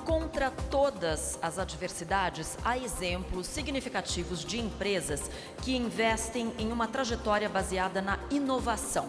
Contra todas as adversidades, há exemplos significativos de empresas que investem em uma trajetória baseada na inovação.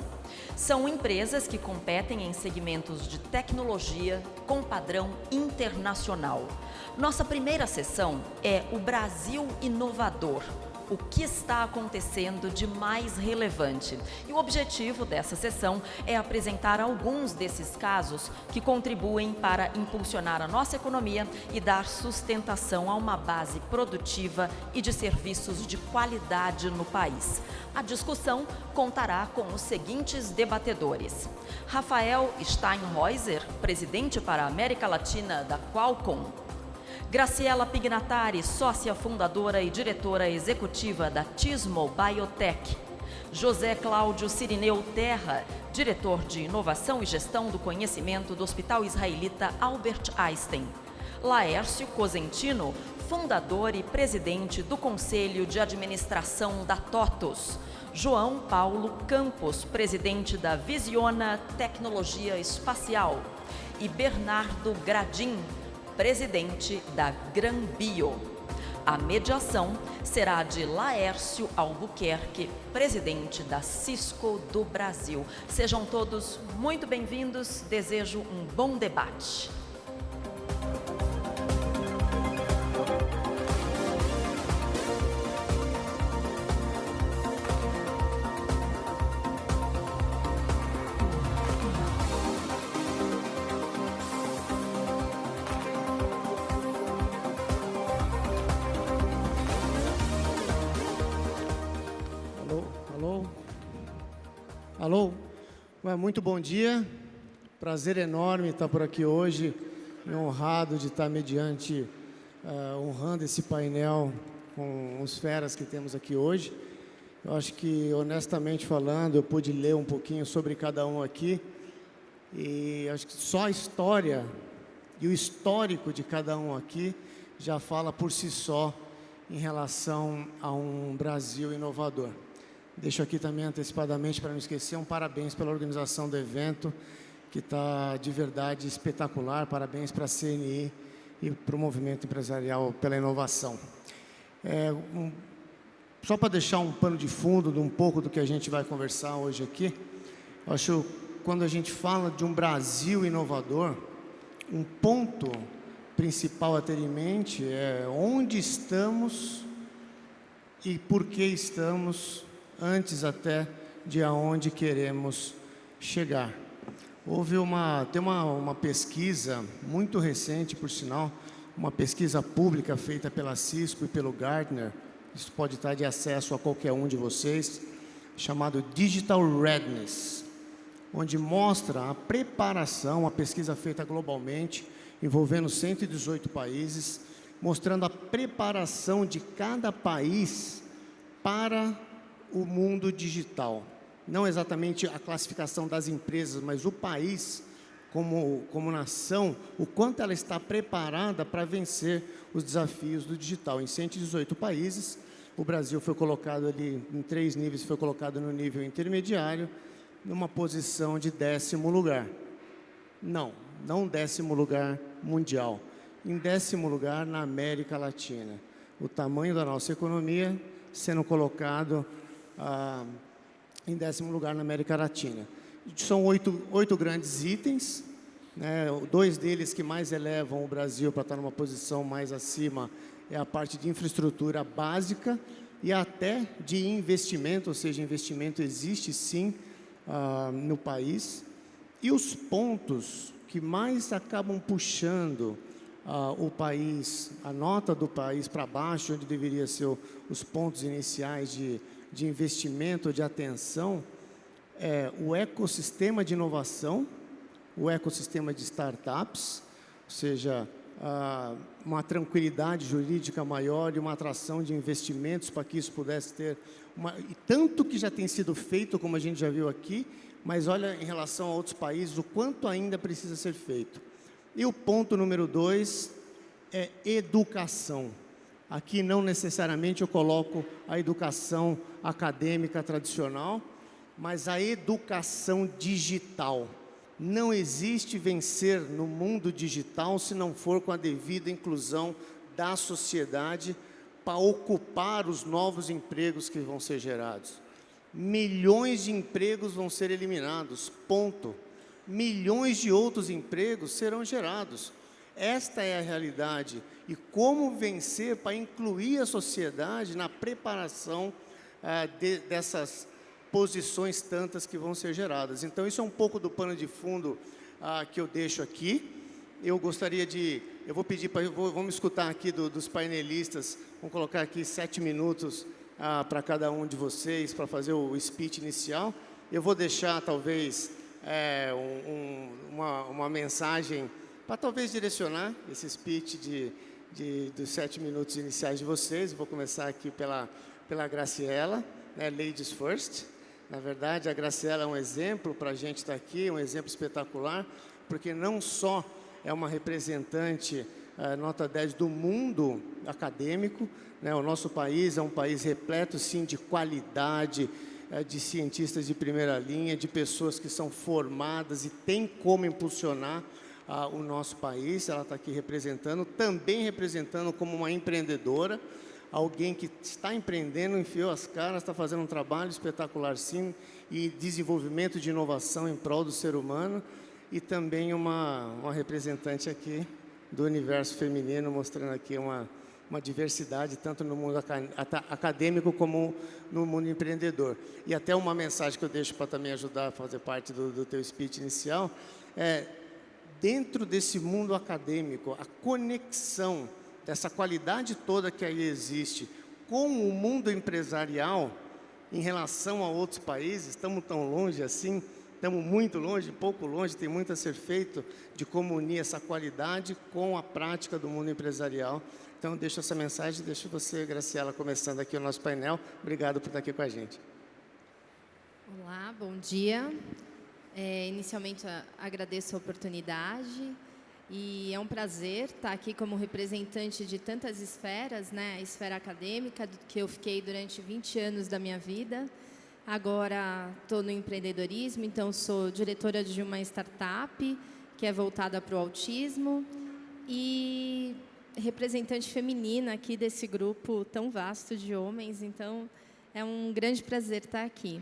São empresas que competem em segmentos de tecnologia com padrão internacional. Nossa primeira sessão é o Brasil Inovador. O que está acontecendo de mais relevante? E o objetivo dessa sessão é apresentar alguns desses casos que contribuem para impulsionar a nossa economia e dar sustentação a uma base produtiva e de serviços de qualidade no país. A discussão contará com os seguintes debatedores: Rafael Steinhäuser, presidente para a América Latina da Qualcomm; Graciela Pignatari, sócia fundadora e diretora executiva da Tismo Biotech; José Cláudio Cirineu Terra, diretor de inovação e gestão do conhecimento do Hospital Israelita Albert Einstein; Laércio Cosentino, fundador e presidente do Conselho de Administração da TOTUS; João Paulo Campos, presidente da Visiona Tecnologia Espacial; e Bernardo Gradin, presidente da Granbio. A mediação será de Laércio Albuquerque, presidente da Cisco do Brasil. Sejam todos muito bem-vindos, desejo um bom debate. Alô, muito bom dia, prazer enorme estar por aqui hoje, e honrado de estar honrando esse painel com os feras que temos aqui hoje. Eu acho que, honestamente falando, eu pude ler um pouquinho sobre cada um aqui, e acho que só a história e o histórico de cada um aqui já fala por si só em relação a um Brasil inovador. Deixo aqui também antecipadamente, para não esquecer, um parabéns pela organização do evento, que está de verdade espetacular. Parabéns para a CNI e para o movimento empresarial pela inovação. Só para deixar um pano de fundo de um pouco do que a gente vai conversar hoje aqui, eu acho que quando a gente fala de um Brasil inovador, um ponto principal a ter em mente é onde estamos e por que estamos, antes até de aonde queremos chegar. Tem uma pesquisa muito recente, por sinal, uma pesquisa pública feita pela Cisco e pelo Gartner, isso pode estar de acesso a qualquer um de vocês, chamado Digital Readiness, onde mostra a preparação, uma pesquisa feita globalmente, envolvendo 118 países, mostrando a preparação de cada país para o mundo digital. Não exatamente a classificação das empresas, mas o país como nação, o quanto ela está preparada para vencer os desafios do digital. Em 118 países, o Brasil foi colocado ali em 3 níveis, foi colocado no nível intermediário, numa posição de 10º lugar. Não 10º lugar mundial, em 10º lugar na América Latina. O tamanho da nossa economia sendo colocado em 10º lugar na América Latina. São 8 grandes itens, né? 2 deles que mais elevam o Brasil para estar numa posição mais acima é a parte de infraestrutura básica e até de investimento, ou seja, investimento existe sim no país. E os pontos que mais acabam puxando o país, a nota do país para baixo, onde deveria ser os pontos iniciais de investimento, de atenção, é o ecossistema de inovação, o ecossistema de startups, ou seja, uma tranquilidade jurídica maior e uma atração de investimentos para que isso pudesse ter e tanto que já tem sido feito, como a gente já viu aqui, mas olha, em relação a outros países, o quanto ainda precisa ser feito. E o ponto número 2 é educação. Aqui não necessariamente eu coloco a educação acadêmica tradicional, mas a educação digital. Não existe vencer no mundo digital se não for com a devida inclusão da sociedade para ocupar os novos empregos que vão ser gerados. Milhões de empregos vão ser eliminados, ponto. Milhões de outros empregos serão gerados. Esta é a realidade. E como vencer para incluir a sociedade na preparação dessas posições tantas que vão ser geradas. Então, isso é um pouco do pano de fundo que eu deixo aqui. Eu gostaria de... Eu vou pedir para... Vamos escutar aqui dos painelistas. Vamos colocar aqui 7 minutos para cada um de vocês, para fazer o speech inicial. Eu vou deixar, talvez, uma mensagem para, talvez, direcionar esse speech dos 7 minutos iniciais de vocês. Vou começar aqui pela Graciela, né, Ladies First. Na verdade, a Graciela é um exemplo para a gente estar aqui, um exemplo espetacular, porque não só é uma representante nota 10 do mundo acadêmico, né? O nosso país é um país repleto, sim, de qualidade, de cientistas de primeira linha, de pessoas que são formadas e têm como impulsionar o nosso país. Ela está aqui representando, também representando como uma empreendedora, alguém que está empreendendo, enfiou as caras, está fazendo um trabalho espetacular, sim, e desenvolvimento de inovação em prol do ser humano, e também uma representante aqui do universo feminino, mostrando aqui uma diversidade, tanto no mundo acadêmico como no mundo empreendedor. E até uma mensagem que eu deixo para também ajudar a fazer parte do teu speech inicial, dentro desse mundo acadêmico, a conexão dessa qualidade toda que aí existe com o mundo empresarial em relação a outros países. Estamos tão longe assim, estamos muito longe, pouco longe, tem muito a ser feito de como unir essa qualidade com a prática do mundo empresarial. Então, deixo essa mensagem, deixo você, Graciela, começando aqui o nosso painel. Obrigado por estar aqui com a gente. Olá, bom dia. Inicialmente, agradeço a oportunidade. E é um prazer estar aqui como representante de tantas esferas, né? A esfera acadêmica, que eu fiquei durante 20 anos da minha vida. Agora estou no empreendedorismo, então sou diretora de uma startup que é voltada para o autismo e representante feminina aqui desse grupo tão vasto de homens. Então, é um grande prazer estar aqui.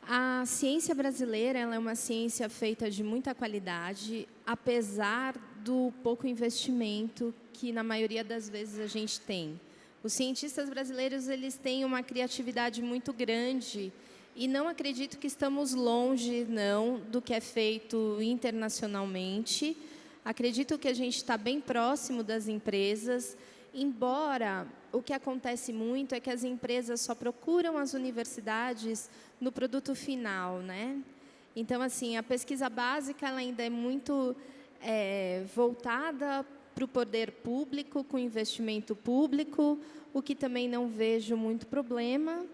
A ciência brasileira, ela é uma ciência feita de muita qualidade, apesar do pouco investimento que, na maioria das vezes, a gente tem. Os cientistas brasileiros, eles têm uma criatividade muito grande e não acredito que estamos longe, não, do que é feito internacionalmente. Acredito que a gente está bem próximo das empresas, embora o que acontece muito é que as empresas só procuram as universidades no produto final, né? Então, assim, a pesquisa básica ela ainda é muito voltada para o poder público, com investimento público, o que também não vejo muito problema,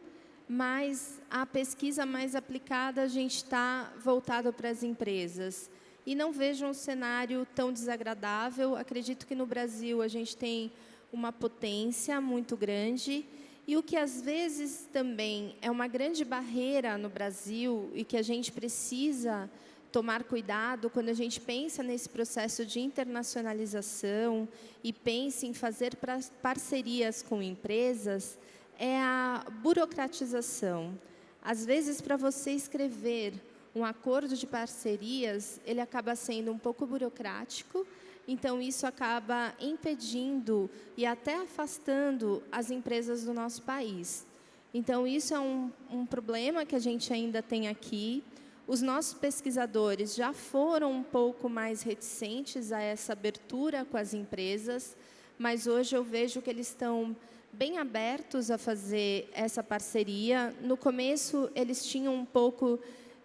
mas a pesquisa mais aplicada a gente está voltado para as empresas. E não vejo um cenário tão desagradável. Acredito que no Brasil a gente tem uma potência muito grande e o que às vezes também é uma grande barreira no Brasil e que a gente precisa tomar cuidado quando a gente pensa nesse processo de internacionalização e pensa em fazer parcerias com empresas é a burocratização. Às vezes, para você escrever um acordo de parcerias, ele acaba sendo um pouco burocrático. Então, isso acaba impedindo e até afastando as empresas do nosso país. Então, isso é um problema que a gente ainda tem aqui. Os nossos pesquisadores já foram um pouco mais reticentes a essa abertura com as empresas, mas hoje eu vejo que eles estão bem abertos a fazer essa parceria. No começo, eles tinham um pouco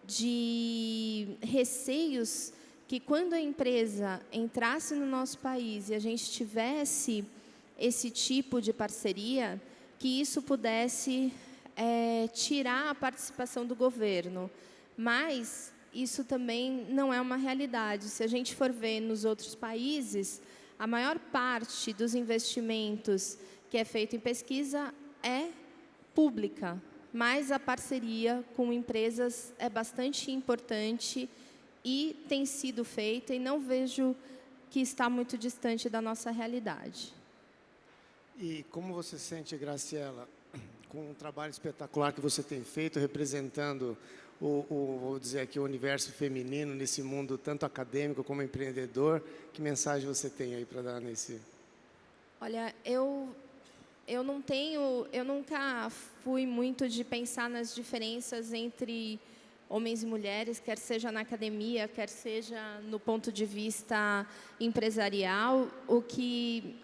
de receios que quando a empresa entrasse no nosso país e a gente tivesse esse tipo de parceria, que isso pudesse tirar a participação do governo. Mas isso também não é uma realidade. Se a gente for ver nos outros países, a maior parte dos investimentos que é feito em pesquisa é pública, mas a parceria com empresas é bastante importante e tem sido feita, e não vejo que está muito distante da nossa realidade. E como você sente, Graciela, com um trabalho espetacular que você tem feito, representando vou dizer aqui, o universo feminino nesse mundo tanto acadêmico como empreendedor, que mensagem você tem aí para dar nesse... Olha, eu nunca fui muito de pensar nas diferenças entre homens e mulheres, quer seja na academia, quer seja no ponto de vista empresarial.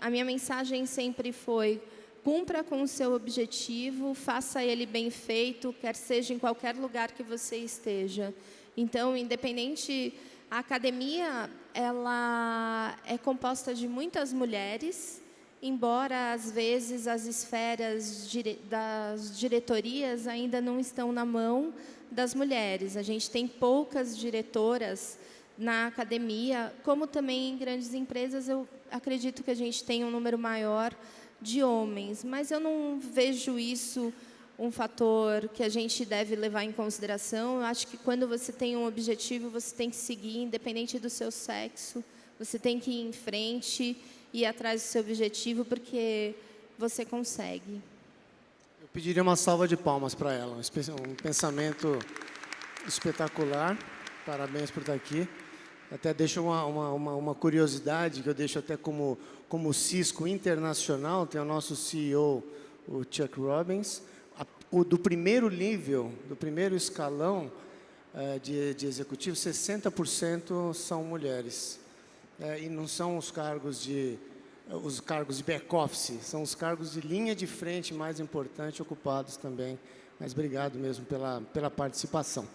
A minha mensagem sempre foi: cumpra com o seu objetivo, faça ele bem feito, quer seja em qualquer lugar que você esteja. Então, independente, a academia, ela é composta de muitas mulheres, embora às vezes as esferas das diretorias ainda não estão na mão das mulheres. A gente tem poucas diretoras na academia, como também em grandes empresas, eu acredito que a gente tem um número maior de homens, mas eu não vejo isso um fator que a gente deve levar em consideração. Eu acho que quando você tem um objetivo, você tem que seguir, independente do seu sexo, você tem que ir em frente, ir atrás do seu objetivo, porque você consegue. Eu pediria uma salva de palmas para ela, um pensamento espetacular, parabéns por estar aqui. Até deixo uma curiosidade, que eu deixo até como Cisco internacional, tem o nosso CEO, o Chuck Robbins, do primeiro nível, do primeiro escalão de executivo, 60% são mulheres. E não são os cargos de back-office, são os cargos de linha de frente mais importantes ocupados também. Mas obrigado mesmo pela participação.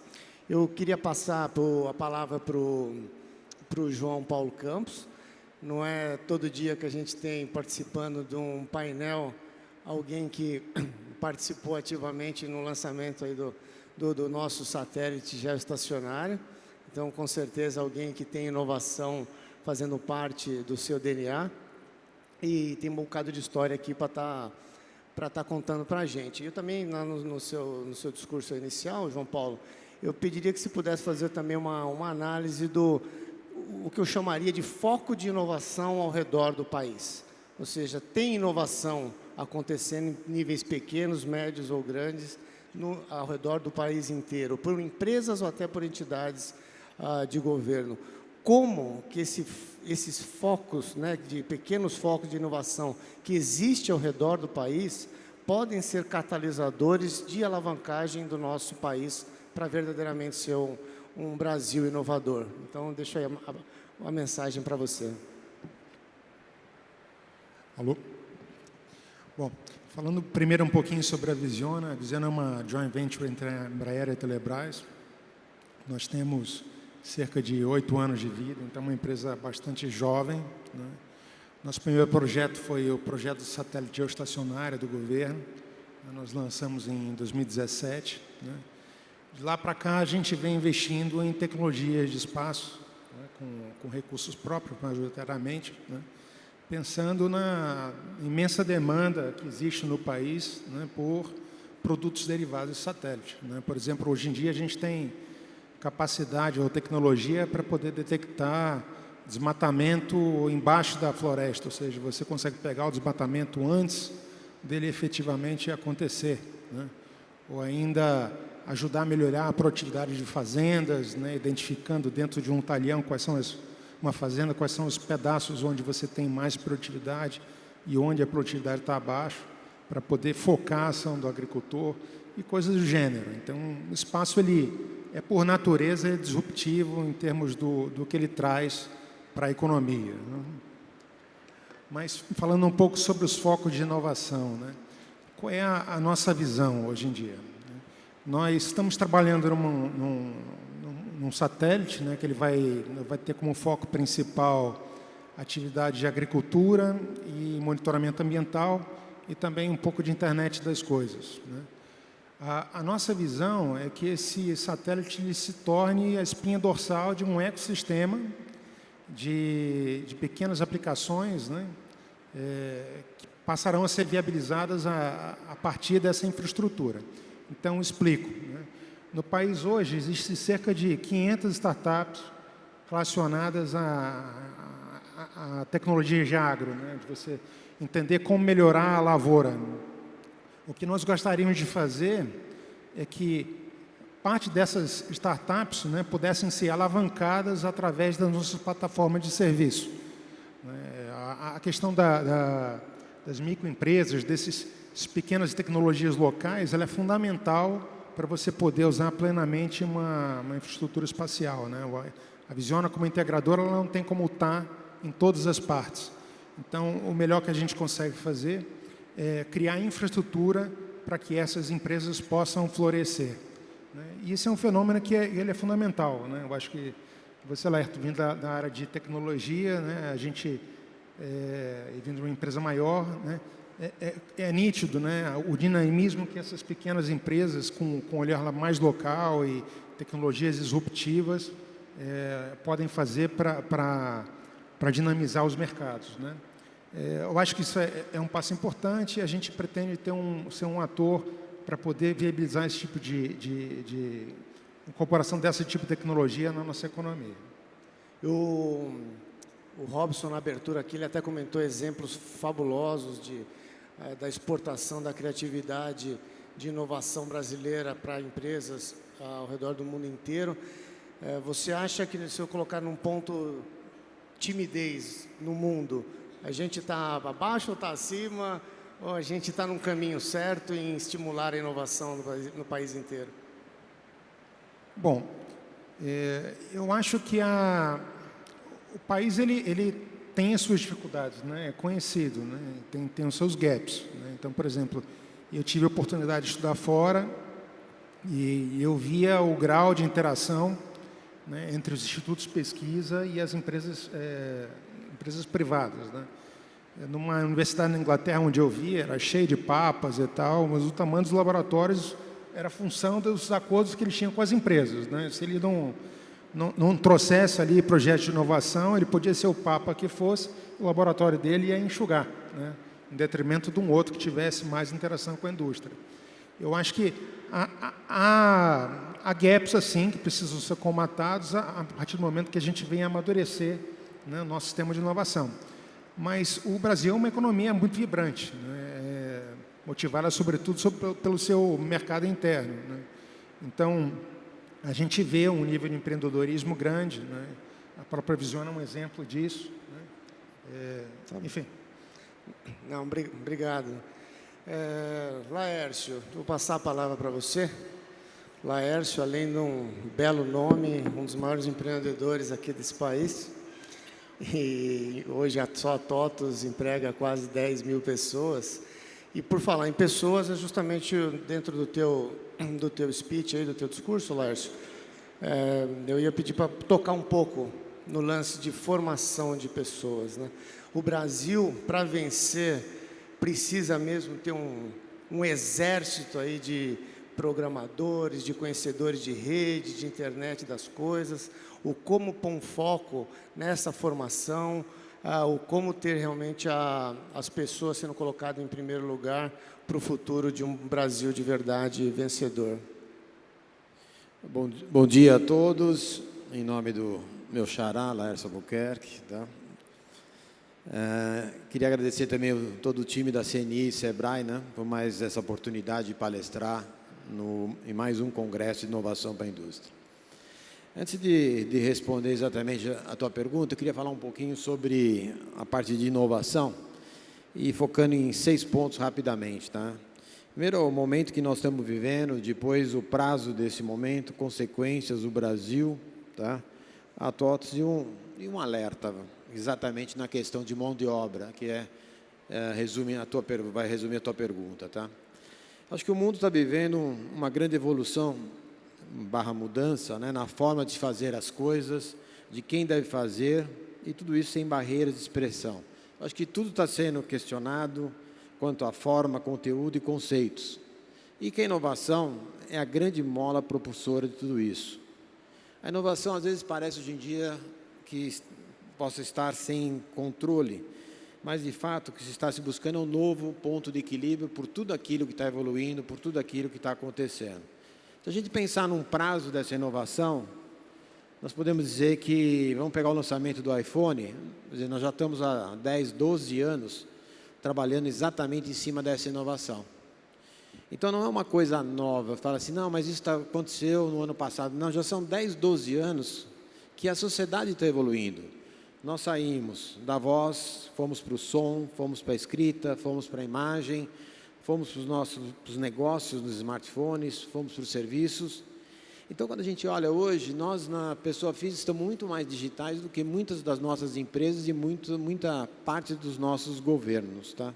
Eu queria passar a palavra para o João Paulo Campos. Não é todo dia que a gente tem participando de um painel alguém que participou ativamente no lançamento aí do nosso satélite geoestacionário. Então, com certeza, alguém que tem inovação fazendo parte do seu DNA, e tem um bocado de história aqui para estar contando para a gente. Eu também, no seu discurso inicial, João Paulo, eu pediria que você pudesse fazer também uma análise o que eu chamaria de foco de inovação ao redor do país. Ou seja, tem inovação acontecendo em níveis pequenos, médios ou grandes, ao redor do país inteiro, por empresas ou até por entidades de governo. Como que esses focos, né, de pequenos focos de inovação que existem ao redor do país podem ser catalisadores de alavancagem do nosso país para verdadeiramente ser um Brasil inovador. Então, deixo aí uma mensagem para você. Alô? Bom, falando primeiro um pouquinho sobre a Visiona. A Visiona é uma joint venture entre a Embraer e a Telebrás. Nós temos cerca de 8 anos de vida, então é uma empresa bastante jovem, né? Nosso primeiro projeto foi o projeto do satélite geoestacionário do governo. Nós lançamos em 2017. Né? De lá para cá, a gente vem investindo em tecnologias de espaço, né? com recursos próprios, majoritariamente, né? Pensando na imensa demanda que existe no país, né? Por produtos derivados de satélite. Né? Por exemplo, hoje em dia a gente tem capacidade ou tecnologia para poder detectar desmatamento embaixo da floresta, ou seja, você consegue pegar o desmatamento antes dele efetivamente acontecer, né? Ou ainda ajudar a melhorar a produtividade de fazendas, né? Identificando dentro de um talhão quais são uma fazenda, quais são os pedaços onde você tem mais produtividade e onde a produtividade está abaixo, para poder focar a ação do agricultor e coisas do gênero. Então, o espaço por natureza, é disruptivo em termos do que ele traz para a economia, né? Mas, falando um pouco sobre os focos de inovação, né? Qual é a nossa visão hoje em dia? Nós estamos trabalhando num satélite, né, que ele vai ter como foco principal atividade de agricultura e monitoramento ambiental e também um pouco de internet das coisas, né? A nossa visão é que esse satélite ele se torne a espinha dorsal de um ecossistema de pequenas aplicações, né, que passarão a ser viabilizadas a partir dessa infraestrutura. Então, explico, né? No país hoje existe cerca de 500 startups relacionadas à tecnologia de agro, né? De você entender como melhorar a lavoura. O que nós gostaríamos de fazer é que parte dessas startups, né, pudessem ser alavancadas através das nossas plataformas de serviço. A questão das microempresas, dessas pequenas tecnologias locais, ela é fundamental para você poder usar plenamente uma infraestrutura espacial, né? A Visiona, como integradora, ela não tem como estar em todas as partes. Então, o melhor que a gente consegue fazer é criar infraestrutura para que essas empresas possam florescer, né? E esse é um fenômeno que ele é fundamental, né? Eu acho que você, Laerto, vindo da área de tecnologia, né? A gente, vindo de uma empresa maior, né? É nítido, né? O dinamismo que essas pequenas empresas, com um olhar mais local e tecnologias disruptivas, podem fazer para dinamizar os mercados, né? Eu acho que isso é um passo importante e a gente pretende ser um ator para poder viabilizar esse tipo de incorporação desse tipo de tecnologia na nossa economia. O Robson, na abertura aqui, ele até comentou exemplos fabulosos da exportação da criatividade de inovação brasileira para empresas ao redor do mundo inteiro. Você acha que, se eu colocar num ponto timidez no mundo, a gente está abaixo ou está acima, ou a gente está num caminho certo em estimular a inovação no país inteiro? Bom, eu acho que o país ele tem as suas dificuldades, né? É conhecido, né? Tem os seus gaps, né? Então, por exemplo, eu tive a oportunidade de estudar fora e eu via o grau de interação, né, entre os institutos de pesquisa e as empresas privadas, né? Numa universidade na Inglaterra, onde eu vi, era cheio de papas e tal, mas o tamanho dos laboratórios era função dos acordos que eles tinham com as empresas, né? Se ele não trouxesse ali projetos de inovação, ele podia ser o papa que fosse, o laboratório dele ia enxugar, né? Em detrimento de um outro que tivesse mais interação com a indústria. Eu acho que há gaps assim que precisam ser comatados a partir do momento que a gente vem amadurecer, né, o nosso sistema de inovação. Mas o Brasil é uma economia muito vibrante, né, motivada sobretudo pelo seu mercado interno, né? Então, a gente vê um nível de empreendedorismo grande, né? A própria Visiona é um exemplo disso, né? Enfim. Não, obrigado. Laércio, vou passar a palavra para você. Laércio, além de um belo nome, um dos maiores empreendedores aqui desse país, e hoje só a TOTVS emprega quase 10 mil pessoas. E por falar em pessoas, é justamente dentro do teu speech, aí, do teu discurso, Laércio, eu ia pedir para tocar um pouco no lance de formação de pessoas, né? O Brasil, para vencer, precisa mesmo ter um exército aí de programadores, de conhecedores de rede, de internet das coisas, o como pôr um foco nessa formação, o como ter realmente as pessoas sendo colocadas em primeiro lugar para o futuro de um Brasil de verdade vencedor. Bom dia a todos, em nome do meu xará, Laércio Albuquerque, tá? Queria agradecer também todo o time da CNI e SEBRAE, né, por mais essa oportunidade de palestrar em mais um congresso de inovação para a indústria. Antes de responder exatamente a tua pergunta, eu queria falar um pouquinho sobre a parte de inovação e focando em 6 pontos rapidamente, tá? Primeiro, o momento que nós estamos vivendo, depois o prazo desse momento, consequências do Brasil, tá? A TOTVS e um alerta exatamente na questão de mão de obra, que vai resumir a tua pergunta, tá? Acho que o mundo está vivendo uma grande evolução / mudança, né, na forma de fazer as coisas, de quem deve fazer, e tudo isso sem barreiras de expressão. Acho que tudo está sendo questionado quanto à forma, conteúdo e conceitos. E que a inovação é a grande mola propulsora de tudo isso. A inovação, às vezes, parece hoje em dia que possa estar sem controle, mas, de fato, o que se está se buscando é um novo ponto de equilíbrio por tudo aquilo que está evoluindo, por tudo aquilo que está acontecendo. Se a gente pensar num prazo dessa inovação, nós podemos dizer que, vamos pegar o lançamento do iPhone, quer dizer, nós já estamos há 10, 12 anos trabalhando exatamente em cima dessa inovação. Então, não é uma coisa nova, fala assim, não, mas isso aconteceu no ano passado. Não, já são 10, 12 anos que a sociedade está evoluindo. Nós saímos da voz, fomos para o som, fomos para a escrita, fomos para a imagem, fomos para os nossos negócios nos smartphones, fomos para os serviços. Então, quando a gente olha hoje, nós na pessoa física estamos muito mais digitais do que muitas das nossas empresas e muita parte dos nossos governos, tá?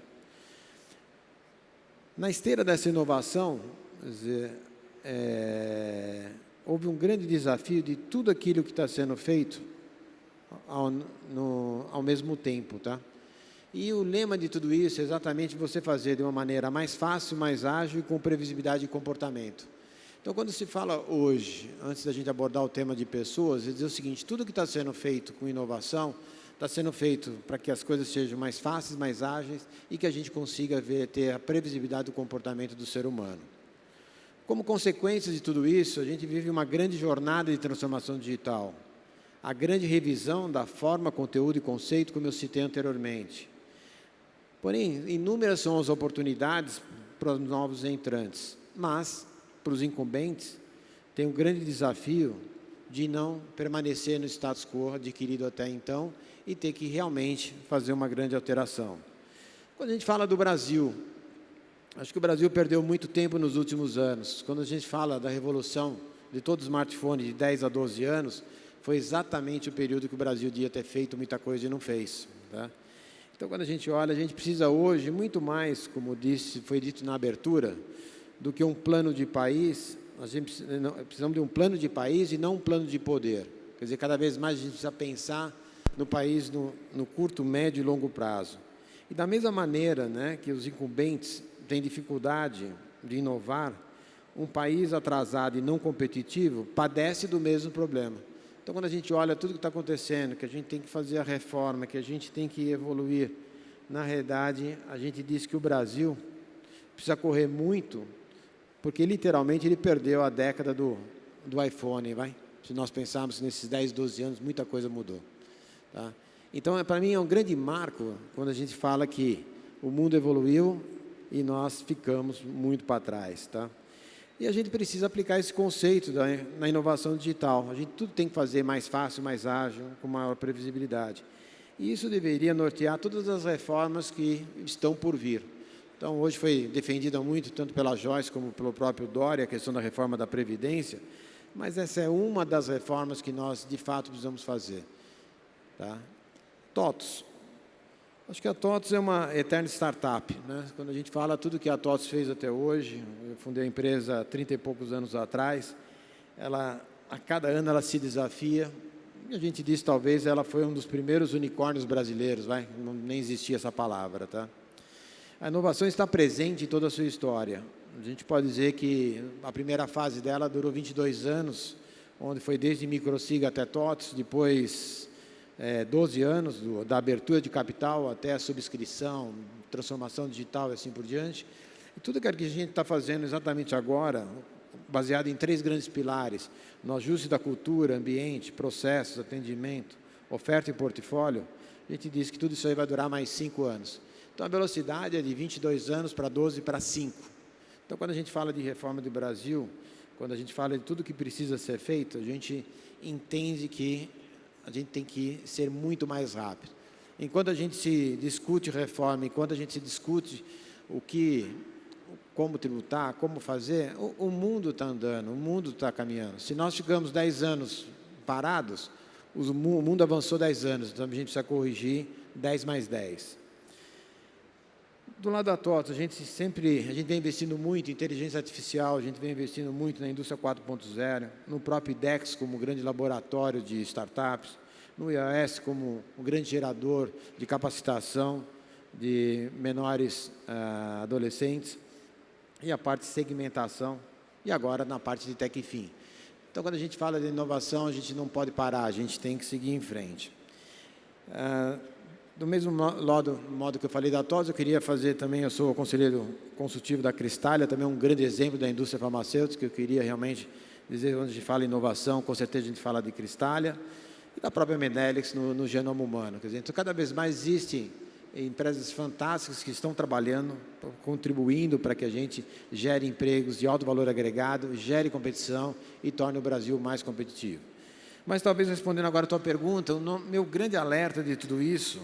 Na esteira dessa inovação, quer dizer, houve um grande desafio de tudo aquilo que está sendo feito ao mesmo tempo, tá? E o lema de tudo isso é exatamente você fazer de uma maneira mais fácil, mais ágil e com previsibilidade de comportamento. Então, quando se fala hoje, antes da gente abordar o tema de pessoas, é dizer o seguinte, tudo que está sendo feito com inovação está sendo feito para que as coisas sejam mais fáceis, mais ágeis e que a gente consiga ter a previsibilidade do comportamento do ser humano. Como consequência de tudo isso, a gente vive uma grande jornada de transformação digital. A grande revisão da forma, conteúdo e conceito, como eu citei anteriormente. Porém, inúmeras são as oportunidades para os novos entrantes, mas, para os incumbentes, tem um grande desafio de não permanecer no status quo adquirido até então e ter que realmente fazer uma grande alteração. Quando a gente fala do Brasil, acho que o Brasil perdeu muito tempo nos últimos anos. Quando a gente fala da revolução de todo smartphone de 10 a 12 anos, foi exatamente o período que o Brasil devia ter feito muita coisa e não fez, tá? Então, quando a gente olha, a gente precisa hoje, muito mais, como foi dito na abertura, do que um plano de país, precisamos de um plano de país e não um plano de poder. Quer dizer, cada vez mais a gente precisa pensar no país no curto, médio e longo prazo. E da mesma maneira, né, que os incumbentes têm dificuldade de inovar, um país atrasado e não competitivo padece do mesmo problema. Então, quando a gente olha tudo que está acontecendo, que a gente tem que fazer a reforma, que a gente tem que evoluir, na realidade, a gente diz que o Brasil precisa correr muito, porque literalmente ele perdeu a década do iPhone, vai? Se nós pensarmos nesses 10, 12 anos, muita coisa mudou, tá? Então, para mim, é um grande marco quando a gente fala que o mundo evoluiu e nós ficamos muito para trás, tá? E a gente precisa aplicar esse conceito na inovação digital. A gente tudo tem que fazer mais fácil, mais ágil, com maior previsibilidade. E isso deveria nortear todas as reformas que estão por vir. Então, hoje foi defendida muito, tanto pela Joyce como pelo próprio Dória, a questão da reforma da Previdência, mas essa é uma das reformas que nós, de fato, precisamos fazer, tá? TOTVS. Acho que a TOTVS é uma eterna startup, né? Quando a gente fala tudo que a TOTVS fez até hoje, eu fundei a empresa há 30 e poucos anos atrás, a cada ano ela se desafia, e a gente diz, talvez, ela foi um dos primeiros unicórnios brasileiros, nem existia essa palavra, tá? A inovação está presente em toda a sua história. A gente pode dizer que a primeira fase dela durou 22 anos, onde foi desde microsig até TOTVS, depois 12 anos da abertura de capital até a subscrição, transformação digital e assim por diante. E tudo aquilo que a gente está fazendo exatamente agora, baseado em 3 grandes pilares, no ajuste da cultura, ambiente, processos, atendimento, oferta e portfólio, a gente diz que tudo isso aí vai durar mais 5 anos. Então, a velocidade é de 22 anos para 12 para 5. Então, quando a gente fala de reforma do Brasil, quando a gente fala de tudo que precisa ser feito, a gente entende que a gente tem que ser muito mais rápido. Enquanto a gente se discute reforma, enquanto a gente se discute como tributar, como fazer, o mundo está andando, o mundo está caminhando. Se nós ficamos 10 anos parados, o mundo avançou 10 anos, então a gente precisa corrigir 10 mais 10. Do lado da TOTVS, a gente vem investindo muito em inteligência artificial, a gente vem investindo muito na indústria 4.0, no próprio IDEX como grande laboratório de startups, no IAS como um grande gerador de capacitação de menores adolescentes, e a parte de segmentação, e agora na parte de Tech e Fim. Então, quando a gente fala de inovação, a gente não pode parar, a gente tem que seguir em frente. Do mesmo modo que eu falei da TOS, eu queria fazer também, eu sou conselheiro consultivo da Cristália, também um grande exemplo da indústria farmacêutica, que eu queria realmente dizer, onde a gente fala inovação, com certeza a gente fala de Cristália, e da própria Medelix no genoma humano. Quer dizer, então, cada vez mais existem empresas fantásticas que estão trabalhando, contribuindo para que a gente gere empregos de alto valor agregado, gere competição e torne o Brasil mais competitivo. Mas talvez respondendo agora a tua pergunta, o meu grande alerta de tudo isso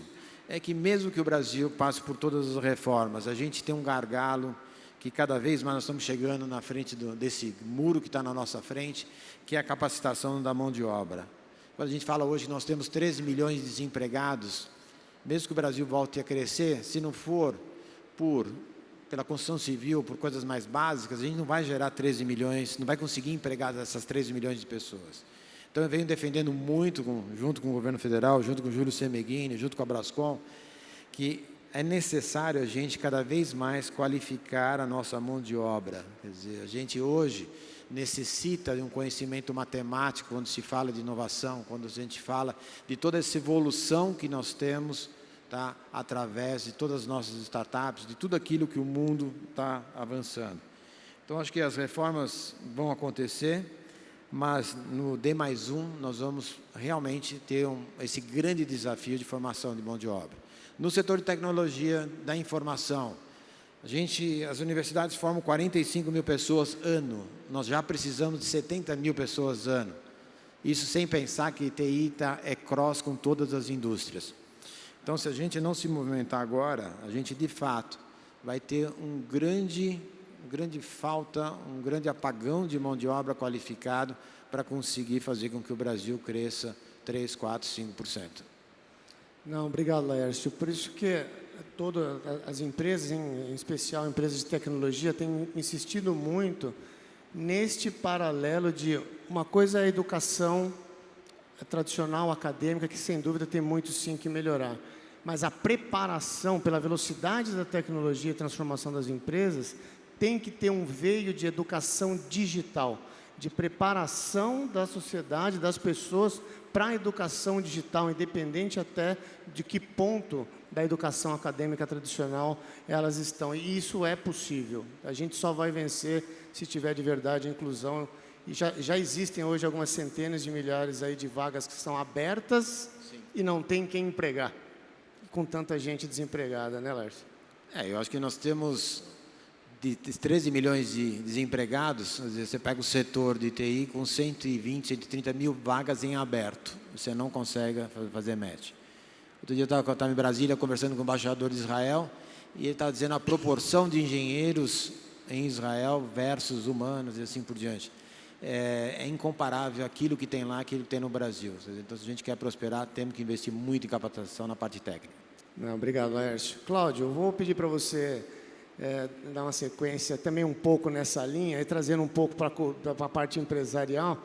é que mesmo que o Brasil passe por todas as reformas, a gente tem um gargalo que cada vez mais nós estamos chegando na frente desse muro que está na nossa frente, que é a capacitação da mão de obra. Quando a gente fala hoje que nós temos 13 milhões de desempregados, mesmo que o Brasil volte a crescer, se não for pela construção civil, por coisas mais básicas, a gente não vai gerar 13 milhões, não vai conseguir empregar essas 13 milhões de pessoas. Então, eu venho defendendo muito, junto com o governo federal, junto com o Júlio Semeghini, junto com a Brascom, que é necessário a gente cada vez mais qualificar a nossa mão de obra. Quer dizer, a gente hoje necessita de um conhecimento matemático quando se fala de inovação, quando a gente fala de toda essa evolução que nós temos, tá, através de todas as nossas startups, de tudo aquilo que o mundo está avançando. Então, acho que as reformas vão acontecer, mas no D+1 nós vamos realmente ter esse grande desafio de formação de mão de obra. No setor de tecnologia da informação, as universidades formam 45 mil pessoas ano, nós já precisamos de 70 mil pessoas ano. Isso sem pensar que TI é cross com todas as indústrias. Então, se a gente não se movimentar agora, a gente de fato vai ter um grande apagão de mão de obra qualificado para conseguir fazer com que o Brasil cresça 3, 4, 5%. Não, obrigado, Laércio. Por isso que todas as empresas, em especial empresas de tecnologia, têm insistido muito neste paralelo de uma coisa é a educação tradicional, acadêmica, que sem dúvida tem muito sim que melhorar. Mas a preparação pela velocidade da tecnologia e transformação das empresas tem que ter um veio de educação digital, de preparação da sociedade, das pessoas para a educação digital, independente até de que ponto da educação acadêmica tradicional elas estão. E isso é possível. A gente só vai vencer se tiver de verdade a inclusão. E já existem hoje algumas centenas de milhares aí de vagas que estão abertas. Sim. E não tem quem empregar, com tanta gente desempregada, né, Lércio? Eu acho que nós temos de 13 milhões de desempregados, você pega o setor de TI com 120, 130 mil vagas em aberto. Você não consegue fazer match. Outro dia eu estava em Brasília conversando com o embaixador de Israel e ele estava dizendo a proporção de engenheiros em Israel versus humanos e assim por diante. É incomparável aquilo que tem lá, aquilo que tem no Brasil. Então, se a gente quer prosperar, temos que investir muito em capacitação na parte técnica. Não, obrigado, Laércio. Cláudio, eu vou pedir para você dar uma sequência também um pouco nessa linha, e trazendo um pouco para a parte empresarial.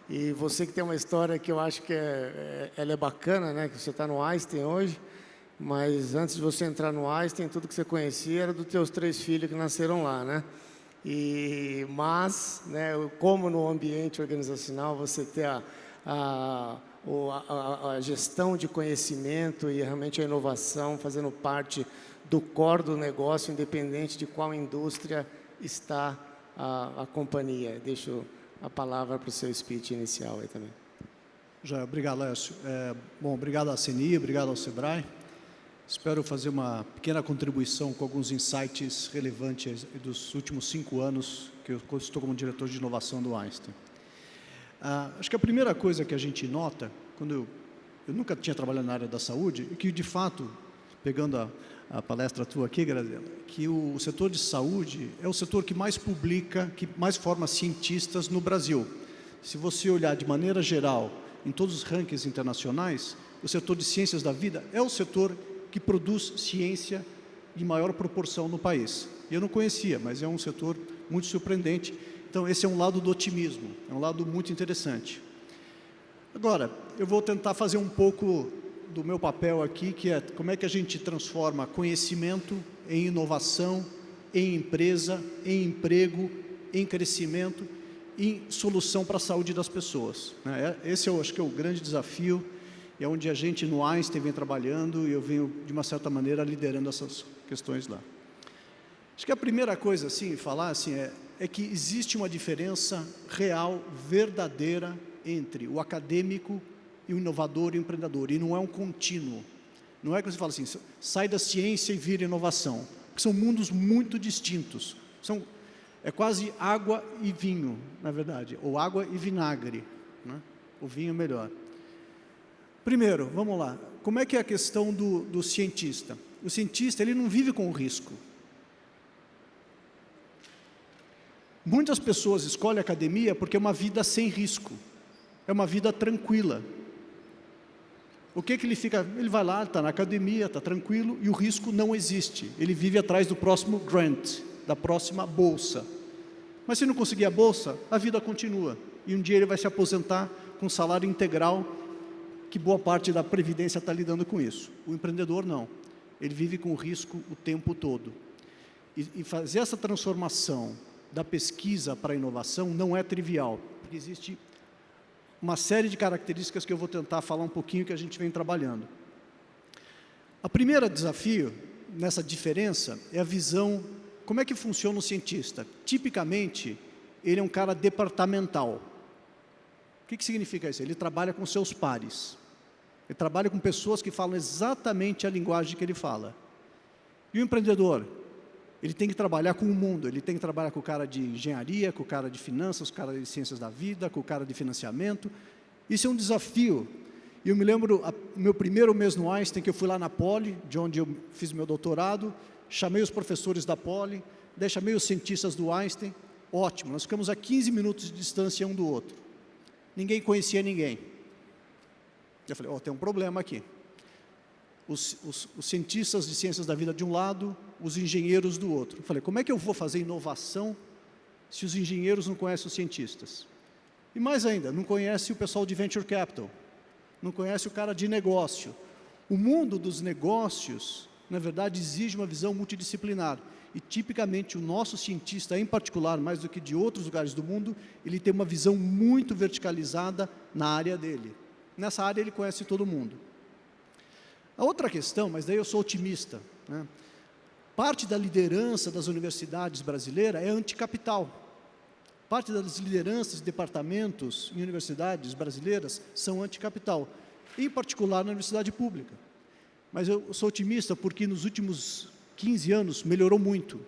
E você que tem uma história que eu acho que ela é bacana, né? Que você está no Einstein hoje, mas antes de você entrar no Einstein, tudo que você conhecia era dos teus 3 filhos que nasceram lá, né? Mas, né, como no ambiente organizacional, você ter a gestão de conhecimento e realmente a inovação fazendo parte do core do negócio, independente de qual indústria está a companhia. Deixo a palavra para o seu speech inicial aí também. Já, obrigado, Lécio. Obrigado à CNI, obrigado ao Sebrae. Espero fazer uma pequena contribuição com alguns insights relevantes dos últimos 5 anos que eu estou como diretor de inovação do Einstein. Acho que a primeira coisa que a gente nota, quando eu nunca tinha trabalhado na área da saúde, e que de fato, pegando a palestra tua aqui, Graziela, que o setor de saúde é o setor que mais publica, que mais forma cientistas no Brasil. Se você olhar de maneira geral em todos os rankings internacionais, o setor de ciências da vida é o setor que produz ciência em maior proporção no país. Eu não conhecia, mas é um setor muito surpreendente. Então, esse é um lado do otimismo, é um lado muito interessante. Agora, eu vou tentar fazer um pouco do meu papel aqui, que é como é que a gente transforma conhecimento em inovação, em empresa, em emprego, em crescimento, em solução para a saúde das pessoas. Esse eu acho que é o grande desafio é onde a gente no Einstein vem trabalhando, e eu venho, de uma certa maneira, liderando essas questões lá. Acho que a primeira coisa, assim, falar, assim, é que existe uma diferença real, verdadeira, entre o acadêmico e o inovador e o empreendedor, e não é um contínuo. Não é que você fala assim, sai da ciência e vira inovação, porque são mundos muito distintos. É quase água e vinho, na verdade, ou água e vinagre, né? O vinho é melhor. Primeiro, vamos lá, como é que é a questão do cientista? O cientista, ele não vive com o risco. Muitas pessoas escolhem a academia porque é uma vida sem risco, é uma vida tranquila. O que ele fica? Ele vai lá, está na academia, está tranquilo, e o risco não existe. Ele vive atrás do próximo grant, da próxima bolsa. Mas se não conseguir a bolsa, a vida continua. E um dia ele vai se aposentar com salário integral, que boa parte da Previdência está lidando com isso. O empreendedor não. Ele vive com o risco o tempo todo. E fazer essa transformação da pesquisa para a inovação não é trivial, porque existe uma série de características que eu vou tentar falar um pouquinho que a gente vem trabalhando. A primeira desafio nessa diferença é a visão, como é que funciona o cientista? Tipicamente, ele é um cara departamental. O que significa isso? Ele trabalha com seus pares. Ele trabalha com pessoas que falam exatamente a linguagem que ele fala. E o empreendedor? Ele tem que trabalhar com o mundo, ele tem que trabalhar com o cara de engenharia, com o cara de finanças, com o cara de ciências da vida, com o cara de financiamento. Isso é um desafio. E eu me lembro, meu primeiro mês no Einstein, que eu fui lá na Poli, de onde eu fiz meu doutorado, chamei os professores da Poli, daí chamei os cientistas do Einstein, ótimo, nós ficamos a 15 minutos de distância um do outro. Ninguém conhecia ninguém. Eu falei, tem um problema aqui. Os cientistas de ciências da vida de um lado, os engenheiros do outro. Eu falei, como é que eu vou fazer inovação se os engenheiros não conhecem os cientistas? E mais ainda, não conhece o pessoal de Venture Capital, não conhece o cara de negócio. O mundo dos negócios, na verdade, exige uma visão multidisciplinar. E, tipicamente, o nosso cientista, em particular, mais do que de outros lugares do mundo, ele tem uma visão muito verticalizada na área dele. Nessa área, ele conhece todo mundo. A outra questão, mas daí eu sou otimista, né? Parte da liderança das universidades brasileiras é anticapital. Parte das lideranças de departamentos em universidades brasileiras são anticapital, em particular na universidade pública. Mas eu sou otimista porque nos últimos 15 anos melhorou muito.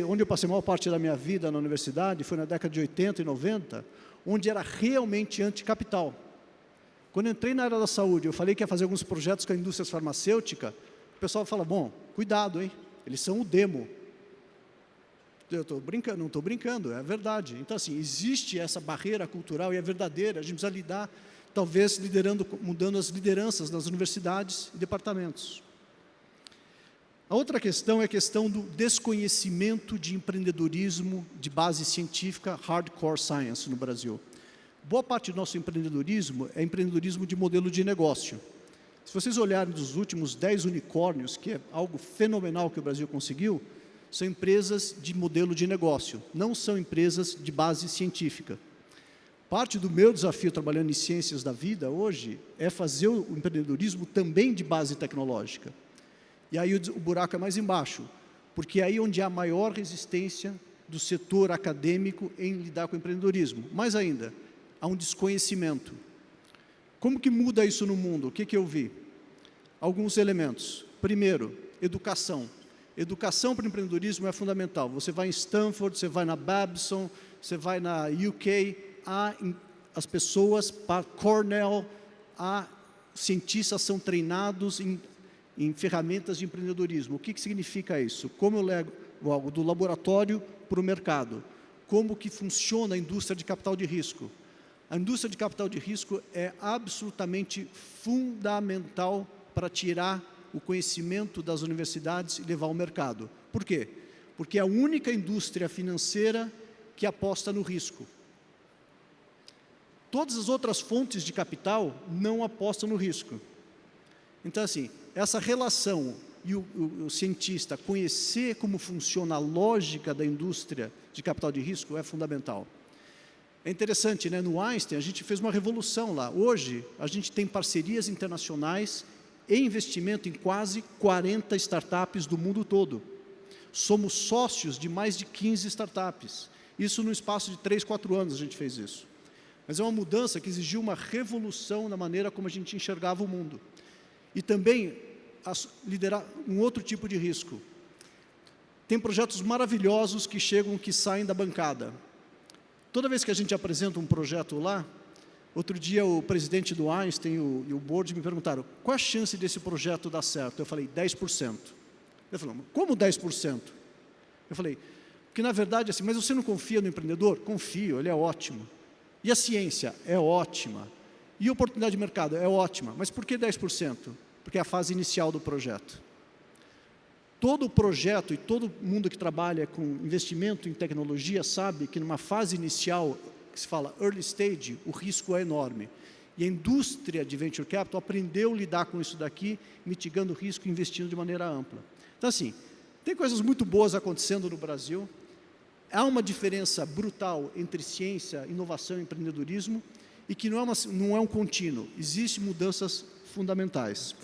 Onde eu passei a maior parte da minha vida na universidade foi na década de 80 e 90, onde era realmente anticapital. Quando eu entrei na área da saúde, eu falei que ia fazer alguns projetos com a indústria farmacêutica, o pessoal fala, bom, cuidado, hein? Eles são o demo. Eu estou brincando, não estou brincando, é a verdade. Então, assim, existe essa barreira cultural e é verdadeira, a gente precisa lidar, talvez, mudando as lideranças nas universidades e departamentos. A outra questão é a questão do desconhecimento de empreendedorismo de base científica, hardcore science no Brasil. Boa parte do nosso empreendedorismo é empreendedorismo de modelo de negócio. Se vocês olharem dos últimos 10 unicórnios, que é algo fenomenal que o Brasil conseguiu, são empresas de modelo de negócio, não são empresas de base científica. Parte do meu desafio trabalhando em ciências da vida hoje é fazer o empreendedorismo também de base tecnológica. E aí o buraco é mais embaixo, porque é aí onde há a maior resistência do setor acadêmico em lidar com o empreendedorismo. Mais ainda, há um desconhecimento. Como que muda isso no mundo? O que eu vi? Alguns elementos. Primeiro, educação. Educação para o empreendedorismo é fundamental. Você vai em Stanford, você vai na Babson, você vai na UK, as pessoas, para Cornell, cientistas são treinados em ferramentas de empreendedorismo. O que significa isso? Como eu levo algo do laboratório para o mercado? Como que funciona a indústria de capital de risco? A indústria de capital de risco é absolutamente fundamental para tirar o conhecimento das universidades e levar ao mercado. Por quê? Porque é a única indústria financeira que aposta no risco. Todas as outras fontes de capital não apostam no risco. Então, assim, essa relação e o cientista conhecer como funciona a lógica da indústria de capital de risco é fundamental. É interessante, né? No Einstein, a gente fez uma revolução lá. Hoje, a gente tem parcerias internacionais e investimento em quase 40 startups do mundo todo. Somos sócios de mais de 15 startups. Isso no espaço de 3, 4 anos a gente fez isso. Mas é uma mudança que exigiu uma revolução na maneira como a gente enxergava o mundo. E também liderar um outro tipo de risco. Tem projetos maravilhosos que chegam, que saem da bancada. Toda vez que a gente apresenta um projeto lá, outro dia o presidente do Einstein e o board me perguntaram, qual a chance desse projeto dar certo? Eu falei, 10%. Ele falou, como 10%? Eu falei, porque na verdade, assim, mas você não confia no empreendedor? Confio, ele é ótimo. E a ciência? É ótima. E a oportunidade de mercado? É ótima. Mas por que 10%? Porque é a fase inicial do projeto. Todo o projeto e todo mundo que trabalha com investimento em tecnologia sabe que numa fase inicial, que se fala early stage, o risco é enorme. E a indústria de venture capital aprendeu a lidar com isso daqui, mitigando o risco e investindo de maneira ampla. Então, assim, tem coisas muito boas acontecendo no Brasil. Há uma diferença brutal entre ciência, inovação e empreendedorismo, e que não é um contínuo. Existem mudanças fundamentais.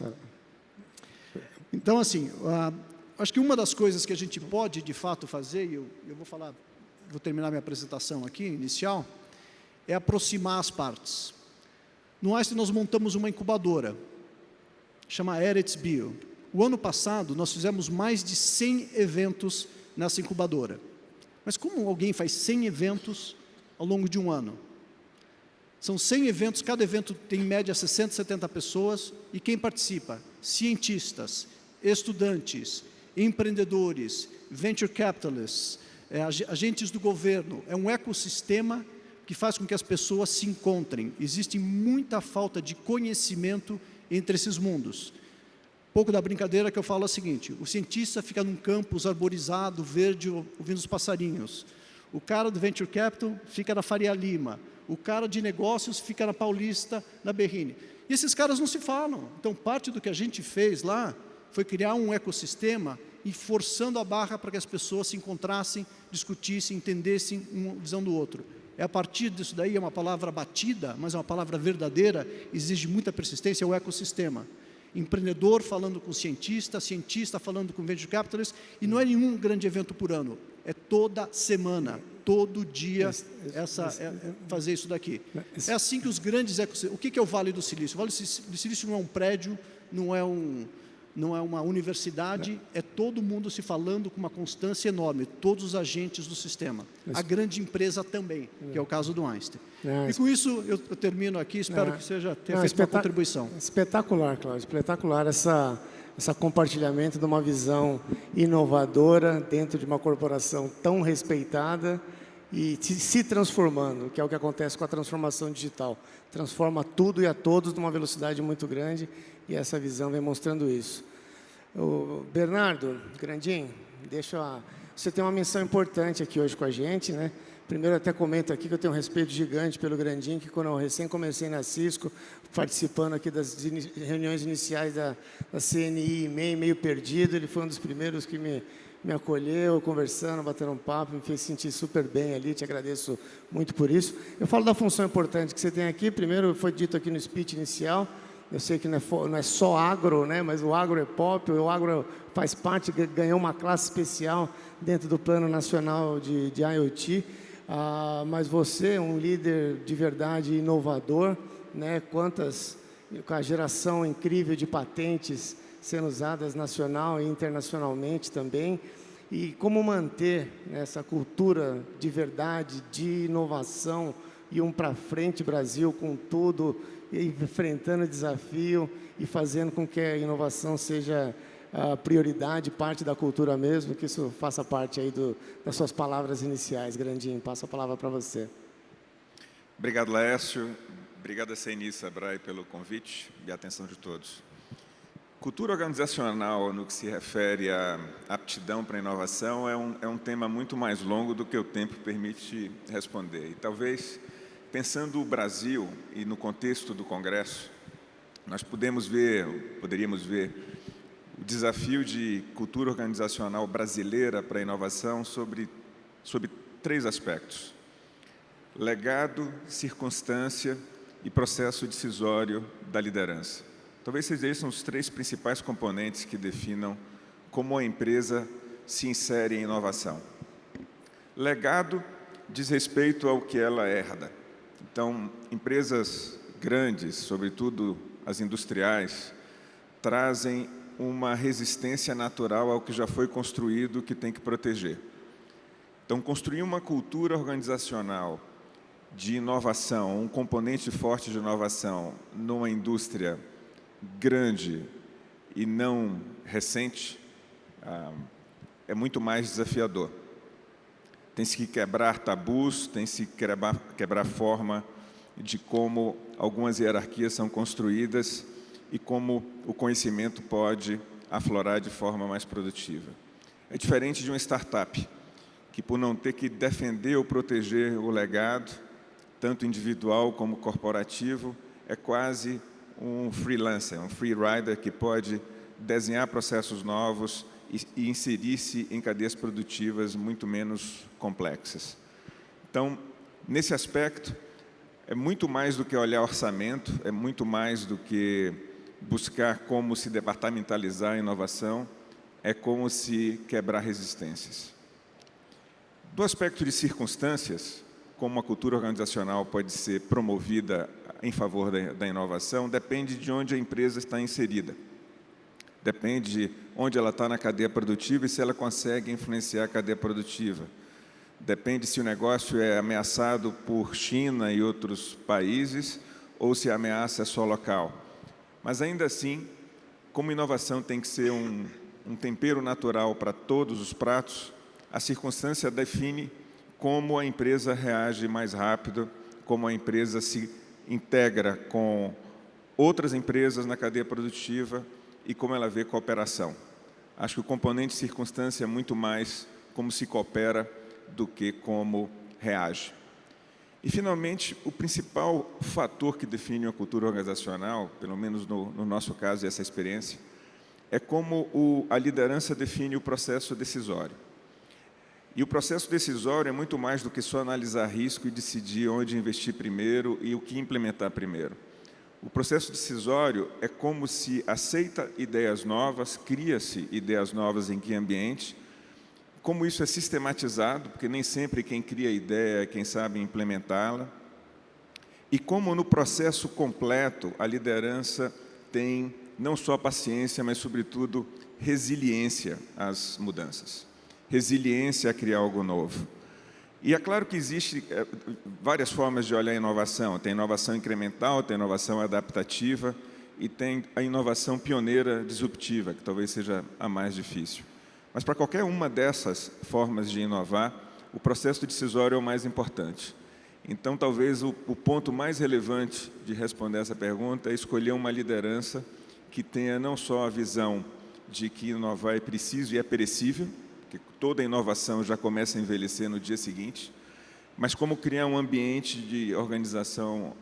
Então, assim, acho que uma das coisas que a gente pode, de fato, fazer, e eu vou terminar minha apresentação aqui, inicial, é aproximar as partes. No Einstein, nós montamos uma incubadora, chama Eretz Bio. O ano passado, nós fizemos mais de 100 eventos nessa incubadora. Mas como alguém faz 100 eventos ao longo de um ano? São 100 eventos, cada evento tem em média 60, 70 pessoas, e quem participa? Cientistas, estudantes, empreendedores, venture capitalists, agentes do governo. É um ecossistema que faz com que as pessoas se encontrem. Existe muita falta de conhecimento entre esses mundos. Pouco da brincadeira que eu falo é o seguinte, o cientista fica num campus arborizado, verde, ouvindo os passarinhos. O cara do Venture Capital fica na Faria Lima. O cara de negócios fica na Paulista, na Berrini. E esses caras não se falam. Então, parte do que a gente fez lá foi criar um ecossistema e forçando a barra para que as pessoas se encontrassem, discutissem, entendessem uma visão do outro. É a partir disso daí, é uma palavra batida, mas é uma palavra verdadeira, exige muita persistência, é o ecossistema. Empreendedor falando com cientista, cientista falando com venture capitalist, e não é nenhum grande evento por ano, é toda semana, todo dia, fazer isso daqui. É assim que os grandes ecossistemas... O que é o Vale do Silício? O Vale do Silício não é um prédio, não é uma universidade, é todo mundo se falando com uma constância enorme, todos os agentes do sistema. A grande empresa também, que é o caso do Einstein. E com isso, eu termino aqui, espero que tenha feito uma contribuição. Espetacular, Cláudio, espetacular essa compartilhamento de uma visão inovadora dentro de uma corporação tão respeitada e se transformando, que é o que acontece com a transformação digital. Transforma tudo e a todos numa velocidade muito grande e essa visão vem mostrando isso. Bernardo Grandin, você tem uma missão importante aqui hoje com a gente, né? Primeiro, até comento aqui que eu tenho um respeito gigante pelo Grandin, que quando eu recém comecei na Cisco, participando aqui das reuniões iniciais da CNI, meio perdido, ele foi um dos primeiros que me acolheu, conversando, batendo um papo, me fez sentir super bem ali, te agradeço muito por isso. Eu falo da função importante que você tem aqui, primeiro foi dito aqui no speech inicial, eu sei que não é só agro, né, mas o agro é pop, o agro faz parte, ganhou uma classe especial dentro do Plano Nacional de IoT, mas você é um líder de verdade inovador, né, com a geração incrível de patentes sendo usadas nacional e internacionalmente também, e como manter essa cultura de verdade, de inovação e para frente Brasil com tudo, enfrentando o desafio e fazendo com que a inovação seja a prioridade, parte da cultura mesmo, que isso faça parte aí das suas palavras iniciais. Grandinho, passo a palavra para você. Obrigado, Laércio. Obrigado a CNI e Sebrae pelo convite e a atenção de todos. Cultura organizacional, no que se refere à aptidão para a inovação, é um tema muito mais longo do que o tempo permite responder. E talvez, pensando o Brasil e no contexto do Congresso, nós poderíamos ver o desafio de cultura organizacional brasileira para a inovação sobre 3 aspectos. legado, circunstância e processo decisório da liderança. Talvez sejam os 3 principais componentes que definam como a empresa se insere em inovação. Legado diz respeito ao que ela herda. Então, empresas grandes, sobretudo as industriais, trazem uma resistência natural ao que já foi construído, que tem que proteger. Então, construir uma cultura organizacional de inovação, um componente forte de inovação numa indústria grande e não recente, é muito mais desafiador. Tem-se que quebrar tabus, tem-se que quebrar forma de como algumas hierarquias são construídas e como o conhecimento pode aflorar de forma mais produtiva. É diferente de uma startup, que por não ter que defender ou proteger o legado, tanto individual como corporativo, é quase um freelancer, um free rider que pode desenhar processos novos e inserir-se em cadeias produtivas muito menos complexas. Então, nesse aspecto, é muito mais do que olhar orçamento, é muito mais do que buscar como se departamentalizar a inovação, é como se quebrar resistências. Do aspecto de circunstâncias, como a cultura organizacional pode ser promovida em favor da inovação, depende de onde a empresa está inserida. Depende de onde ela está na cadeia produtiva e se ela consegue influenciar a cadeia produtiva. Depende se o negócio é ameaçado por China e outros países ou se a ameaça é só local. Mas, ainda assim, como inovação tem que ser um tempero natural para todos os pratos, a circunstância define como a empresa reage mais rápido, como a empresa se integra com outras empresas na cadeia produtiva e como ela vê cooperação. Acho que o componente circunstância é muito mais como se coopera do que como reage. E, finalmente, o principal fator que define a cultura organizacional, pelo menos no nosso caso, essa experiência, é como a liderança define o processo decisório. E o processo decisório é muito mais do que só analisar risco e decidir onde investir primeiro e o que implementar primeiro. O processo decisório é como se aceita ideias novas, cria-se ideias novas em que ambiente, como isso é sistematizado, porque nem sempre quem cria a ideia é quem sabe implementá-la, e como no processo completo a liderança tem não só paciência, mas, sobretudo, resiliência às mudanças, resiliência a criar algo novo. E é claro que existem várias formas de olhar a inovação. Tem inovação incremental, tem inovação adaptativa e tem a inovação pioneira disruptiva, que talvez seja a mais difícil. Mas, para qualquer uma dessas formas de inovar, o processo decisório é o mais importante. Então, talvez o ponto mais relevante de responder essa pergunta é escolher uma liderança que tenha não só a visão de que inovar é preciso e é perecível, porque toda inovação já começa a envelhecer no dia seguinte, mas como criar um ambiente de organização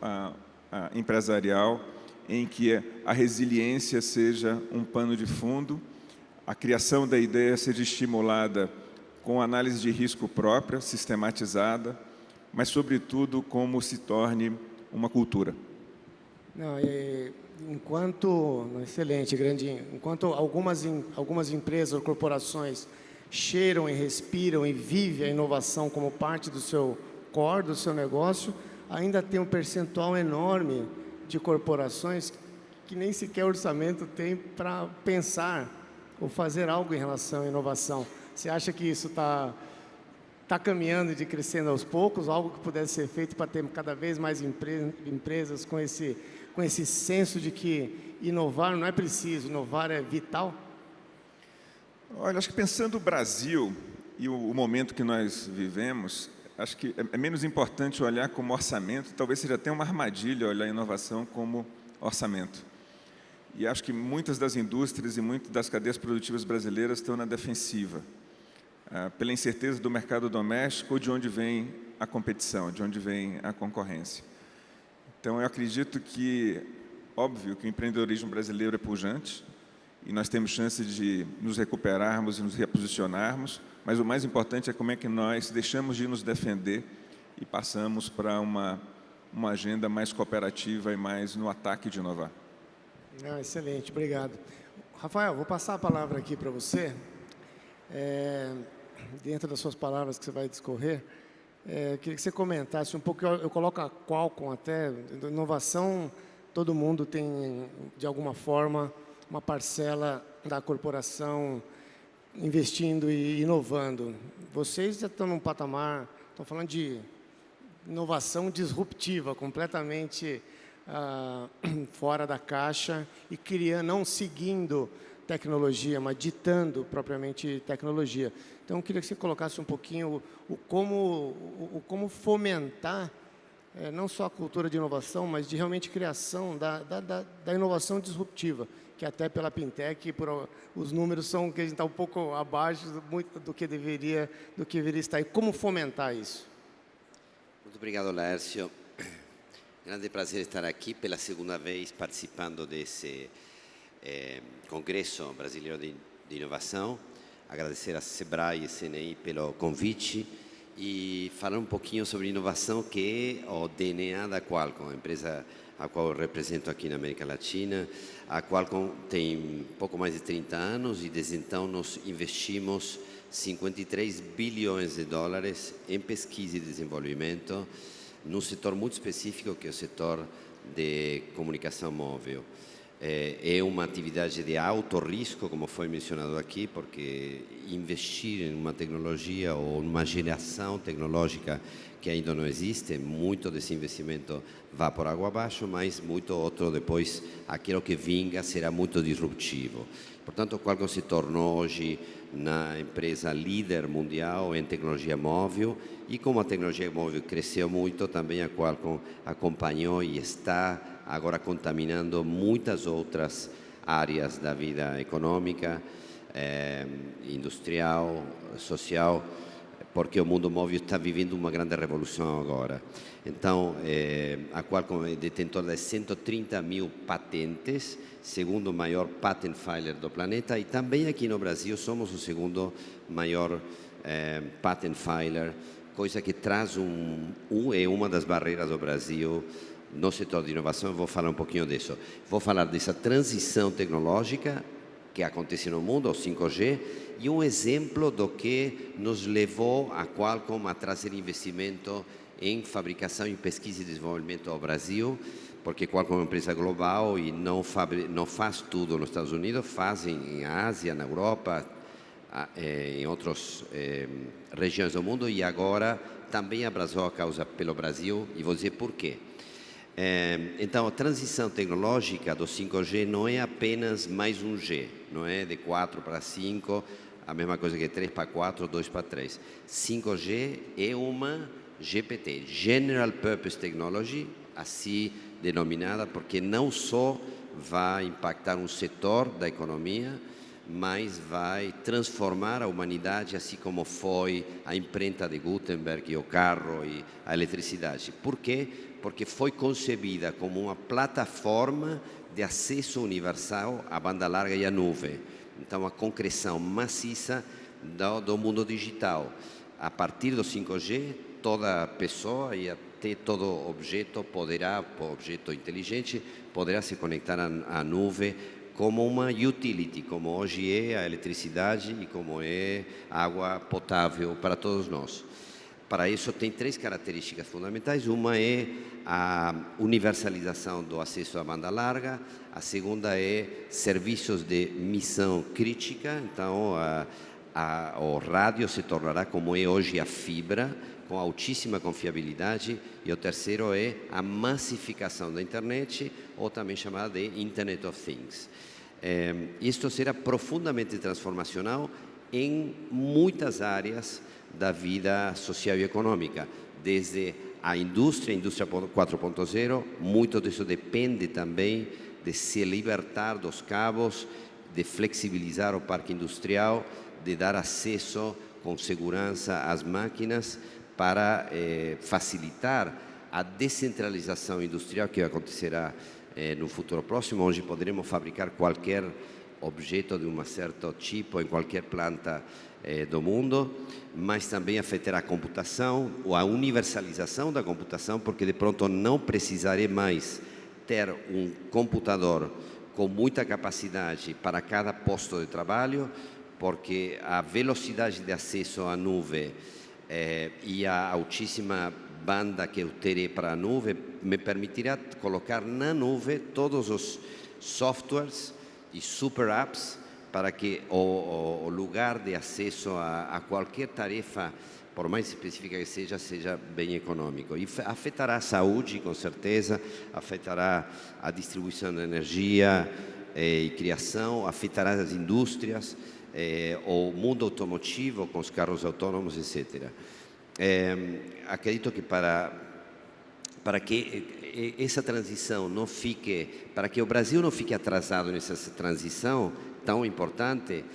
empresarial em que a resiliência seja um pano de fundo, a criação da ideia seja estimulada com análise de risco própria, sistematizada, mas, sobretudo, como se torne uma cultura. Não, excelente, Grandinho. Enquanto algumas empresas ou corporações cheiram e respiram e vivem a inovação como parte do seu core, do seu negócio, ainda tem um percentual enorme de corporações que nem sequer orçamento tem para pensar ou fazer algo em relação à inovação. Você acha que isso está caminhando e crescendo aos poucos, algo que pudesse ser feito para ter cada vez mais empresas com esse senso de que inovar não é preciso, inovar é vital? Olha, acho que pensando o Brasil e o momento que nós vivemos, acho que é menos importante olhar como orçamento, talvez seja até uma armadilha olhar a inovação como orçamento. E acho que muitas das indústrias e muitas das cadeias produtivas brasileiras estão na defensiva, pela incerteza do mercado doméstico ou de onde vem a competição, de onde vem a concorrência. Então, eu acredito que, óbvio, que o empreendedorismo brasileiro é pujante e nós temos chance de nos recuperarmos e nos reposicionarmos, mas o mais importante é como é que nós deixamos de nos defender e passamos para uma agenda mais cooperativa e mais no ataque de inovar. Excelente, obrigado. Rafael, vou passar a palavra aqui para você. Dentro das suas palavras que você vai discorrer, queria que você comentasse um pouco, eu coloco a Qualcomm até, inovação, todo mundo tem, de alguma forma, uma parcela da corporação investindo e inovando. Vocês já estão num patamar, estão falando de inovação disruptiva, completamente fora da caixa e criando, não seguindo tecnologia, mas ditando propriamente tecnologia. Então, eu queria que você colocasse um pouquinho como fomentar não só a cultura de inovação, mas de realmente criação da inovação disruptiva, que até pela Pintec, os números são que a gente está um pouco abaixo muito do que deveria estar. E como fomentar isso? Muito obrigado, Laércio. Grande prazer estar aqui pela segunda vez participando desse Congresso Brasileiro de Inovação. Agradecer a Sebrae e CNI pelo convite e falar um pouquinho sobre inovação, que é o DNA da Qualcomm, a empresa a qual eu represento aqui na América Latina. A Qualcomm tem pouco mais de 30 anos e desde então nós investimos 53 bilhões de dólares em pesquisa e desenvolvimento num setor muito específico, que é o setor de comunicação móvel. É uma atividade de alto risco, como foi mencionado aqui, porque investir em uma tecnologia ou uma geração tecnológica que ainda não existe, muito desse investimento vai por água abaixo, mas muito outro depois, aquilo que vinga será muito disruptivo. Portanto, a Qualcomm se tornou hoje na empresa líder mundial em tecnologia móvel, e como a tecnologia móvel cresceu muito, também a Qualcomm acompanhou e está agora contaminando muitas outras áreas da vida econômica, industrial, social, porque o mundo móvel está vivendo uma grande revolução agora. Então, a Qualcomm é detentora de 130 mil patentes, segundo maior patent filer do planeta, e também aqui no Brasil somos o segundo maior patent filer, coisa que traz é uma das barreiras do Brasil no setor de inovação. Eu vou falar um pouquinho disso. Vou falar dessa transição tecnológica que acontece no mundo, o 5G, e um exemplo do que nos levou a Qualcomm a trazer investimento em fabricação e pesquisa e desenvolvimento ao Brasil, porque Qualcomm é uma empresa global e não faz tudo nos Estados Unidos, faz em Ásia, na Europa, em outras regiões do mundo, e agora também abraçou a causa pelo Brasil, e vou dizer por quê. Então, a transição tecnológica do 5G não é apenas mais um G, não é de 4 para 5, a mesma coisa que 3 para 4, 2 para 3. 5G é uma GPT, General Purpose Technology, assim denominada, porque não só vai impactar um setor da economia, mas vai transformar a humanidade, assim como foi a imprenta de Gutenberg e o carro e a eletricidade. Por quê? Porque foi concebida como uma plataforma de acesso universal à banda larga e à nuvem. Então, a concreção maciça do mundo digital. A partir do 5G, toda pessoa e até todo objeto inteligente poderá se conectar à nuvem como uma utility, como hoje é a eletricidade e como é a água potável para todos nós. Para isso, tem 3 características fundamentais. Uma é a universalização do acesso à banda larga. A segunda é serviços de missão crítica. Então, o rádio se tornará como é hoje a fibra, com altíssima confiabilidade. E o terceiro é a massificação da internet, ou também chamada de Internet of Things. Isto será profundamente transformacional em muitas áreas da vida social e econômica, desde a indústria 4.0, muito disso depende também de se libertar dos cabos, de flexibilizar o parque industrial, de dar acesso com segurança às máquinas para facilitar a descentralização industrial que acontecerá no futuro próximo, onde poderemos fabricar qualquer objeto de um certo tipo em qualquer planta do mundo, mas também afetará a computação, ou a universalização da computação, porque de pronto não precisarei mais ter um computador com muita capacidade para cada posto de trabalho, porque a velocidade de acesso à nuvem e a altíssima banda que eu terei para a nuvem me permitirá colocar na nuvem todos os softwares e super apps para que o lugar de acesso a qualquer tarefa, por mais específica que seja bem econômico. E afetará a saúde, com certeza, afetará a distribuição de energia e criação, afetará as indústrias, o mundo automotivo com os carros autônomos, etc. Acredito que para que essa transição não fique, para que o Brasil não fique atrasado nessa transição tão importante,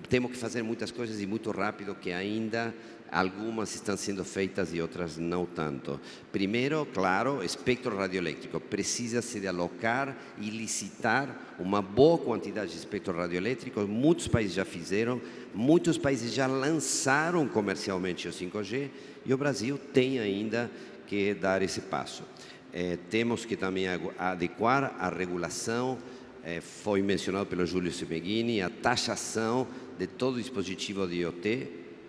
temos que fazer muitas coisas e muito rápido, que ainda algumas estão sendo feitas e outras não tanto. Primeiro, claro, espectro radioelétrico. Precisa-se de alocar e licitar uma boa quantidade de espectro radioelétrico. Muitos países já fizeram, muitos países já lançaram comercialmente o 5G e o Brasil tem ainda que dar esse passo. Temos que também adequar a regulação, foi mencionado pelo Júlio Semeghini, a taxação de todo dispositivo de IoT,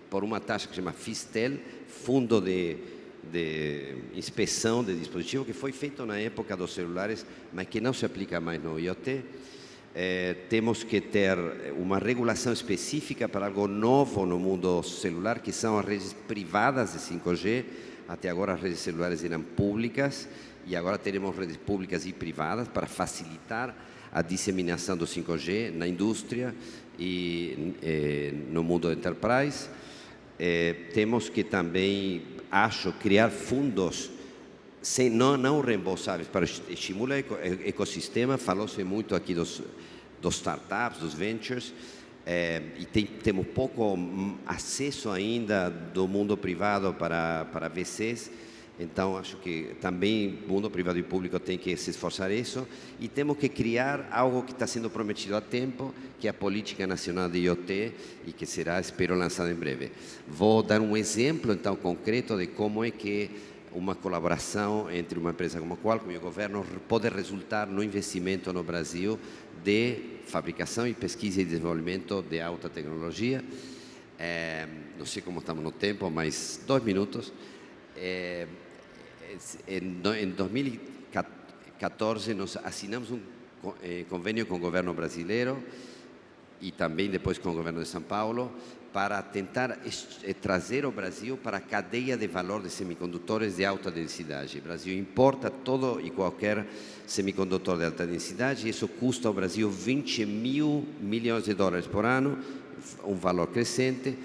por uma taxa que se chama FISTEL, Fundo de Inspeção de Dispositivo, que foi feito na época dos celulares, mas que não se aplica mais no IoT. Temos que ter uma regulação específica para algo novo no mundo celular, que são as redes privadas de 5G. Até agora as redes celulares eram públicas e agora teremos redes públicas e privadas para facilitar a disseminação do 5G na indústria e no mundo enterprise. Temos que também, acho, criar fundos não reembolsáveis para estimular o ecossistema. Falou-se muito aqui dos startups, dos ventures, e temos pouco acesso ainda do mundo privado para VCs. Então, acho que também o mundo privado e público tem que se esforçar isso. E temos que criar algo que está sendo prometido há tempo, que é a Política Nacional de IoT, e que será, espero, lançada em breve. Vou dar um exemplo, então, concreto de como é que uma colaboração entre uma empresa como a Qualcomm e o governo pode resultar no investimento no Brasil de fabricação e pesquisa e desenvolvimento de alta tecnologia. Não sei como estamos no tempo, mas 2 minutos. Em 2014, nós assinamos um convênio com o governo brasileiro e também depois com o governo de São Paulo para tentar trazer o Brasil para a cadeia de valor de semicondutores de alta densidade. O Brasil importa todo e qualquer semicondutor de alta densidade e isso custa ao Brasil 20 mil milhões de dólares por ano, um valor crescente.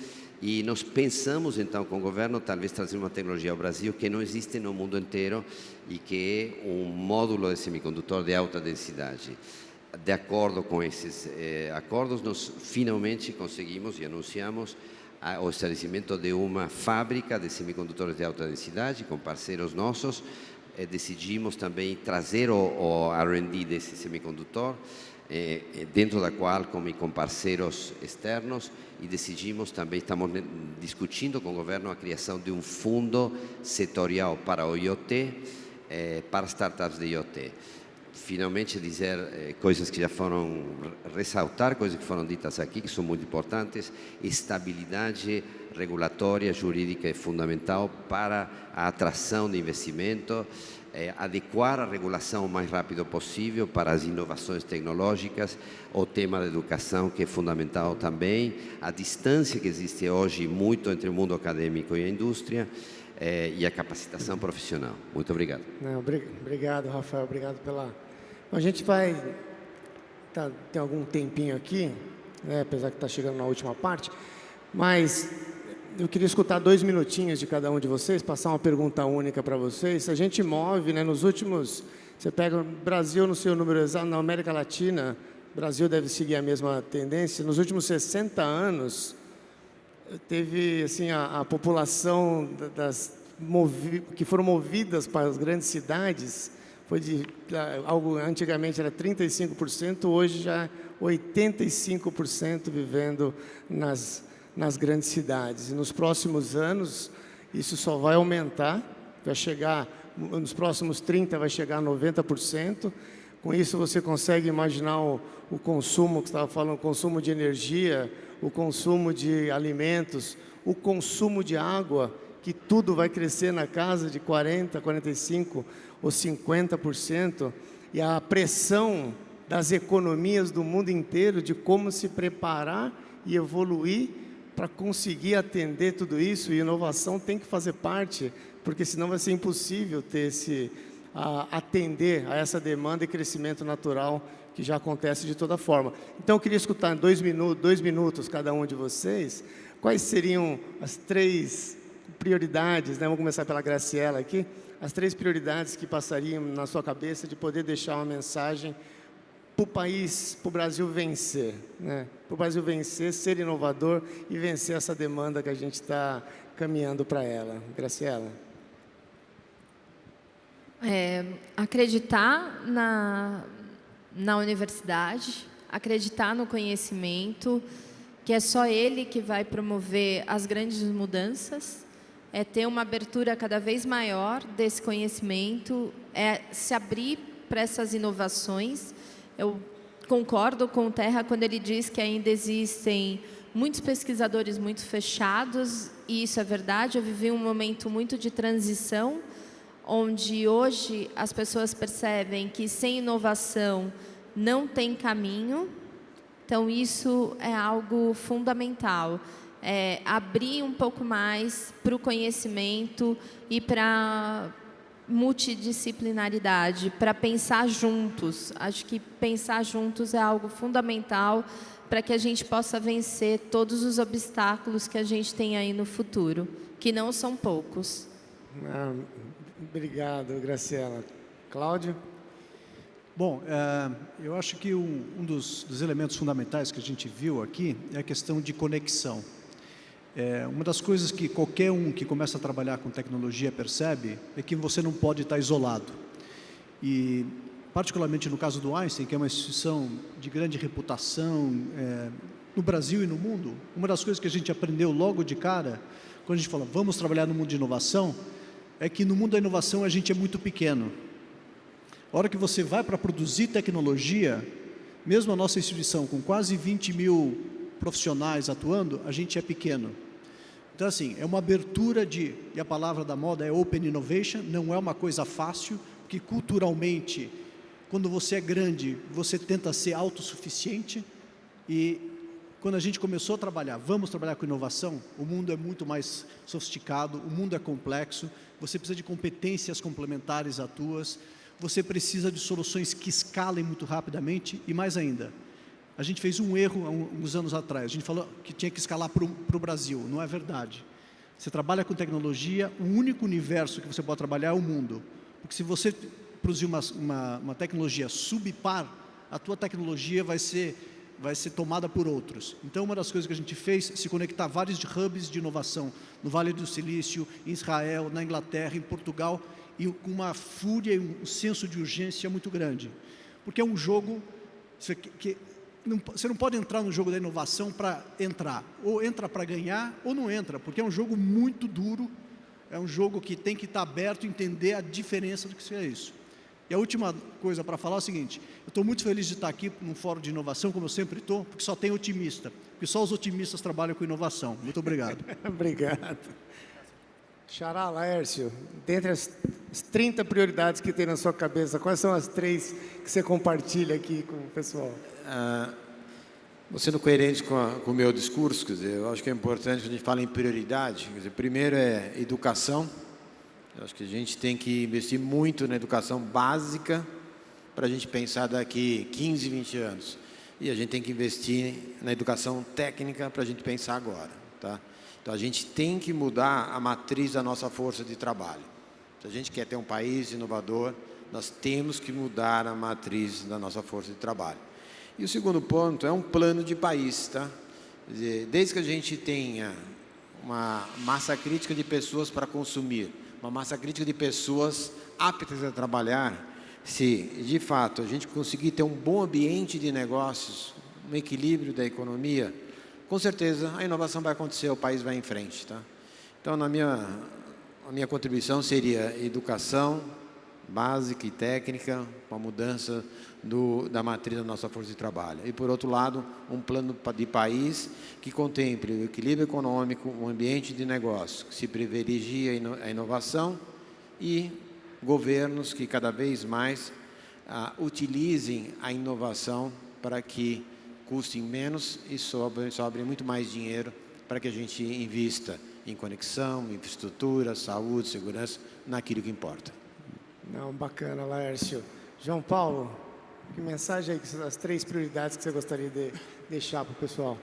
E nós pensamos, então, com o governo, talvez trazer uma tecnologia ao Brasil que não existe no mundo inteiro e que é um módulo de semicondutor de alta densidade. De acordo com esses acordos, nós finalmente conseguimos e anunciamos o estabelecimento de uma fábrica de semicondutores de alta densidade com parceiros nossos. Decidimos também trazer o R&D desse semicondutor, dentro da Qualcomm e com parceiros externos, e decidimos também, estamos discutindo com o governo a criação de um fundo setorial para o IoT, para startups de IoT. Finalmente dizer coisas que já foram, ressaltar coisas que foram ditas aqui, que são muito importantes. Estabilidade regulatória, jurídica é fundamental para a atração de investimento, adequar a regulação o mais rápido possível para as inovações tecnológicas, o tema da educação, que é fundamental também, a distância que existe hoje muito entre o mundo acadêmico e a indústria, e a capacitação profissional. Muito obrigado. Obrigado, Rafael. Obrigado pela... A gente vai... tem algum tempinho aqui, né, apesar que está chegando na última parte, mas eu queria escutar 2 minutinhos de cada um de vocês, passar uma pergunta única para vocês. A gente move, né, nos últimos... Você pega o Brasil no seu número exato, na América Latina, o Brasil deve seguir a mesma tendência. Nos últimos 60 anos... teve assim a população que foram movidas para as grandes cidades algo antigamente era 35%, hoje já 85% vivendo nas grandes cidades. E nos próximos anos, isso só vai aumentar, vai chegar, nos próximos 30 vai chegar a 90%. Com isso você consegue imaginar o consumo que você estava falando, o consumo de energia, o consumo de alimentos, o consumo de água, que tudo vai crescer na casa de 40%, 45% ou 50%, e a pressão das economias do mundo inteiro de como se preparar e evoluir para conseguir atender tudo isso, e inovação tem que fazer parte, porque senão vai ser impossível ter atender a essa demanda e crescimento natural que já acontece de toda forma. Então eu queria escutar em 2 minutos cada um de vocês, quais seriam as 3 prioridades, né? Vamos começar pela Graciela aqui, as 3 prioridades que passariam na sua cabeça de poder deixar uma mensagem para o país, para o Brasil vencer, né? Para o Brasil vencer, ser inovador e vencer essa demanda que a gente está caminhando para ela. Graciela. Acreditar na universidade, acreditar no conhecimento, que é só ele que vai promover as grandes mudanças, é ter uma abertura cada vez maior desse conhecimento, é se abrir para essas inovações. Eu concordo com o Terra quando ele diz que ainda existem muitos pesquisadores muito fechados, e isso é verdade. Eu vivi um momento muito de transição, onde hoje as pessoas percebem que sem inovação não tem caminho. Então, isso é algo fundamental. Abrir um pouco mais para o conhecimento e para multidisciplinaridade, para pensar juntos. Acho que pensar juntos é algo fundamental para que a gente possa vencer todos os obstáculos que a gente tem aí no futuro, que não são poucos. Obrigado, Graciela. Cláudio? Bom, eu acho que um dos elementos fundamentais que a gente viu aqui é a questão de conexão. Uma das coisas que qualquer um que começa a trabalhar com tecnologia percebe é que você não pode estar isolado. E, particularmente no caso do Einstein, que é uma instituição de grande reputação no Brasil e no mundo, uma das coisas que a gente aprendeu logo de cara, quando a gente fala, vamos trabalhar no mundo de inovação, é que no mundo da inovação a gente é muito pequeno. A hora que você vai para produzir tecnologia, mesmo a nossa instituição com quase 20 mil profissionais atuando, a gente é pequeno. Então, assim, é uma abertura e a palavra da moda é Open Innovation, não é uma coisa fácil, porque culturalmente, quando você é grande, você tenta ser autossuficiente, e quando a gente começou a trabalhar, vamos trabalhar com inovação, o mundo é muito mais sofisticado, o mundo é complexo, você precisa de competências complementares às tuas, você precisa de soluções que escalem muito rapidamente, e mais ainda, a gente fez um erro há uns anos atrás, a gente falou que tinha que escalar para o Brasil, não é verdade. Você trabalha com tecnologia, o único universo que você pode trabalhar é o mundo, porque se você produzir uma tecnologia subpar, a tua tecnologia vai ser tomada por outros. Então, uma das coisas que a gente fez é se conectar a vários hubs de inovação, no Vale do Silício, em Israel, na Inglaterra, em Portugal, e com uma fúria e um senso de urgência muito grande. Porque é um jogo que você não pode entrar no jogo da inovação para entrar. Ou entra para ganhar, ou não entra, porque é um jogo muito duro, é um jogo que tem que estar aberto e entender a diferença do que é isso. E a última coisa para falar é o seguinte, eu estou muito feliz de estar aqui num fórum de inovação, como eu sempre estou, porque só tem otimista, porque só os otimistas trabalham com inovação. Muito obrigado. Obrigado. Xará, Laércio, dentre as 30 prioridades que tem na sua cabeça, quais são as 3 que você compartilha aqui com o pessoal? Sendo coerente com o meu discurso, quer dizer, eu acho que é importante quando a gente fala em prioridade, quer dizer, primeiro é educação. Eu acho que a gente tem que investir muito na educação básica para a gente pensar daqui 15, 20 anos. E a gente tem que investir na educação técnica para a gente pensar agora, tá? Então, a gente tem que mudar a matriz da nossa força de trabalho. Se a gente quer ter um país inovador, nós temos que mudar a matriz da nossa força de trabalho. E o segundo ponto é um plano de país, tá? Quer dizer, desde que a gente tenha uma massa crítica de pessoas para consumir, uma massa crítica de pessoas aptas a trabalhar, se de fato a gente conseguir ter um bom ambiente de negócios, um equilíbrio da economia, com certeza a inovação vai acontecer, o país vai em frente, tá? Então, a minha contribuição seria educação básica e técnica, com a mudança da matriz da nossa força de trabalho. E, por outro lado, um plano de país que contemple o equilíbrio econômico, um ambiente de negócio que se privilegie a inovação e governos que cada vez mais utilizem a inovação para que custem menos e sobre muito mais dinheiro para que a gente invista em conexão, infraestrutura, saúde, segurança, naquilo que importa. Não, bacana, Laércio. João Paulo, que mensagem aí, as 3 prioridades que você gostaria de deixar para o pessoal?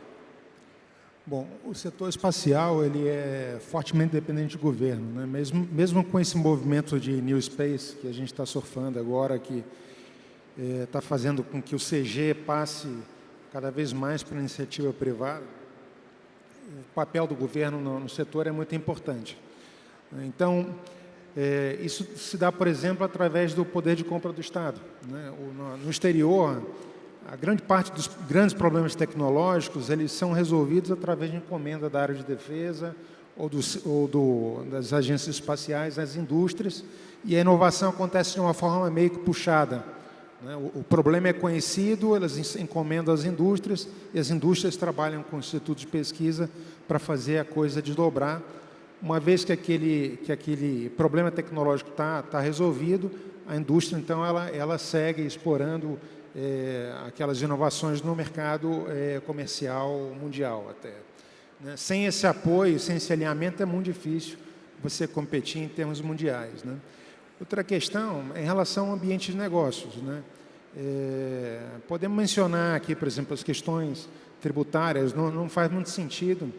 Bom, o setor espacial ele é fortemente dependente de governo, né? Mesmo com esse movimento de New Space que a gente está surfando agora, que está fazendo com que o CG passe cada vez mais para a iniciativa privada, o papel do governo no setor é muito importante. Então, isso se dá, por exemplo, através do poder de compra do Estado, né? No exterior, a grande parte dos grandes problemas tecnológicos eles são resolvidos através de encomenda da área de defesa das agências espaciais, das indústrias, e a inovação acontece de uma forma meio que puxada, né? O problema é conhecido, elas encomendam as indústrias, e as indústrias trabalham com institutos de pesquisa para fazer a coisa desdobrar. Uma vez que aquele problema tecnológico está resolvido, a indústria, então, ela segue explorando aquelas inovações no mercado comercial mundial até, né? Sem esse apoio, sem esse alinhamento, é muito difícil você competir em termos mundiais, né? Outra questão é em relação ao ambiente de negócios, né? Podemos mencionar aqui, por exemplo, as questões tributárias. Não faz muito sentido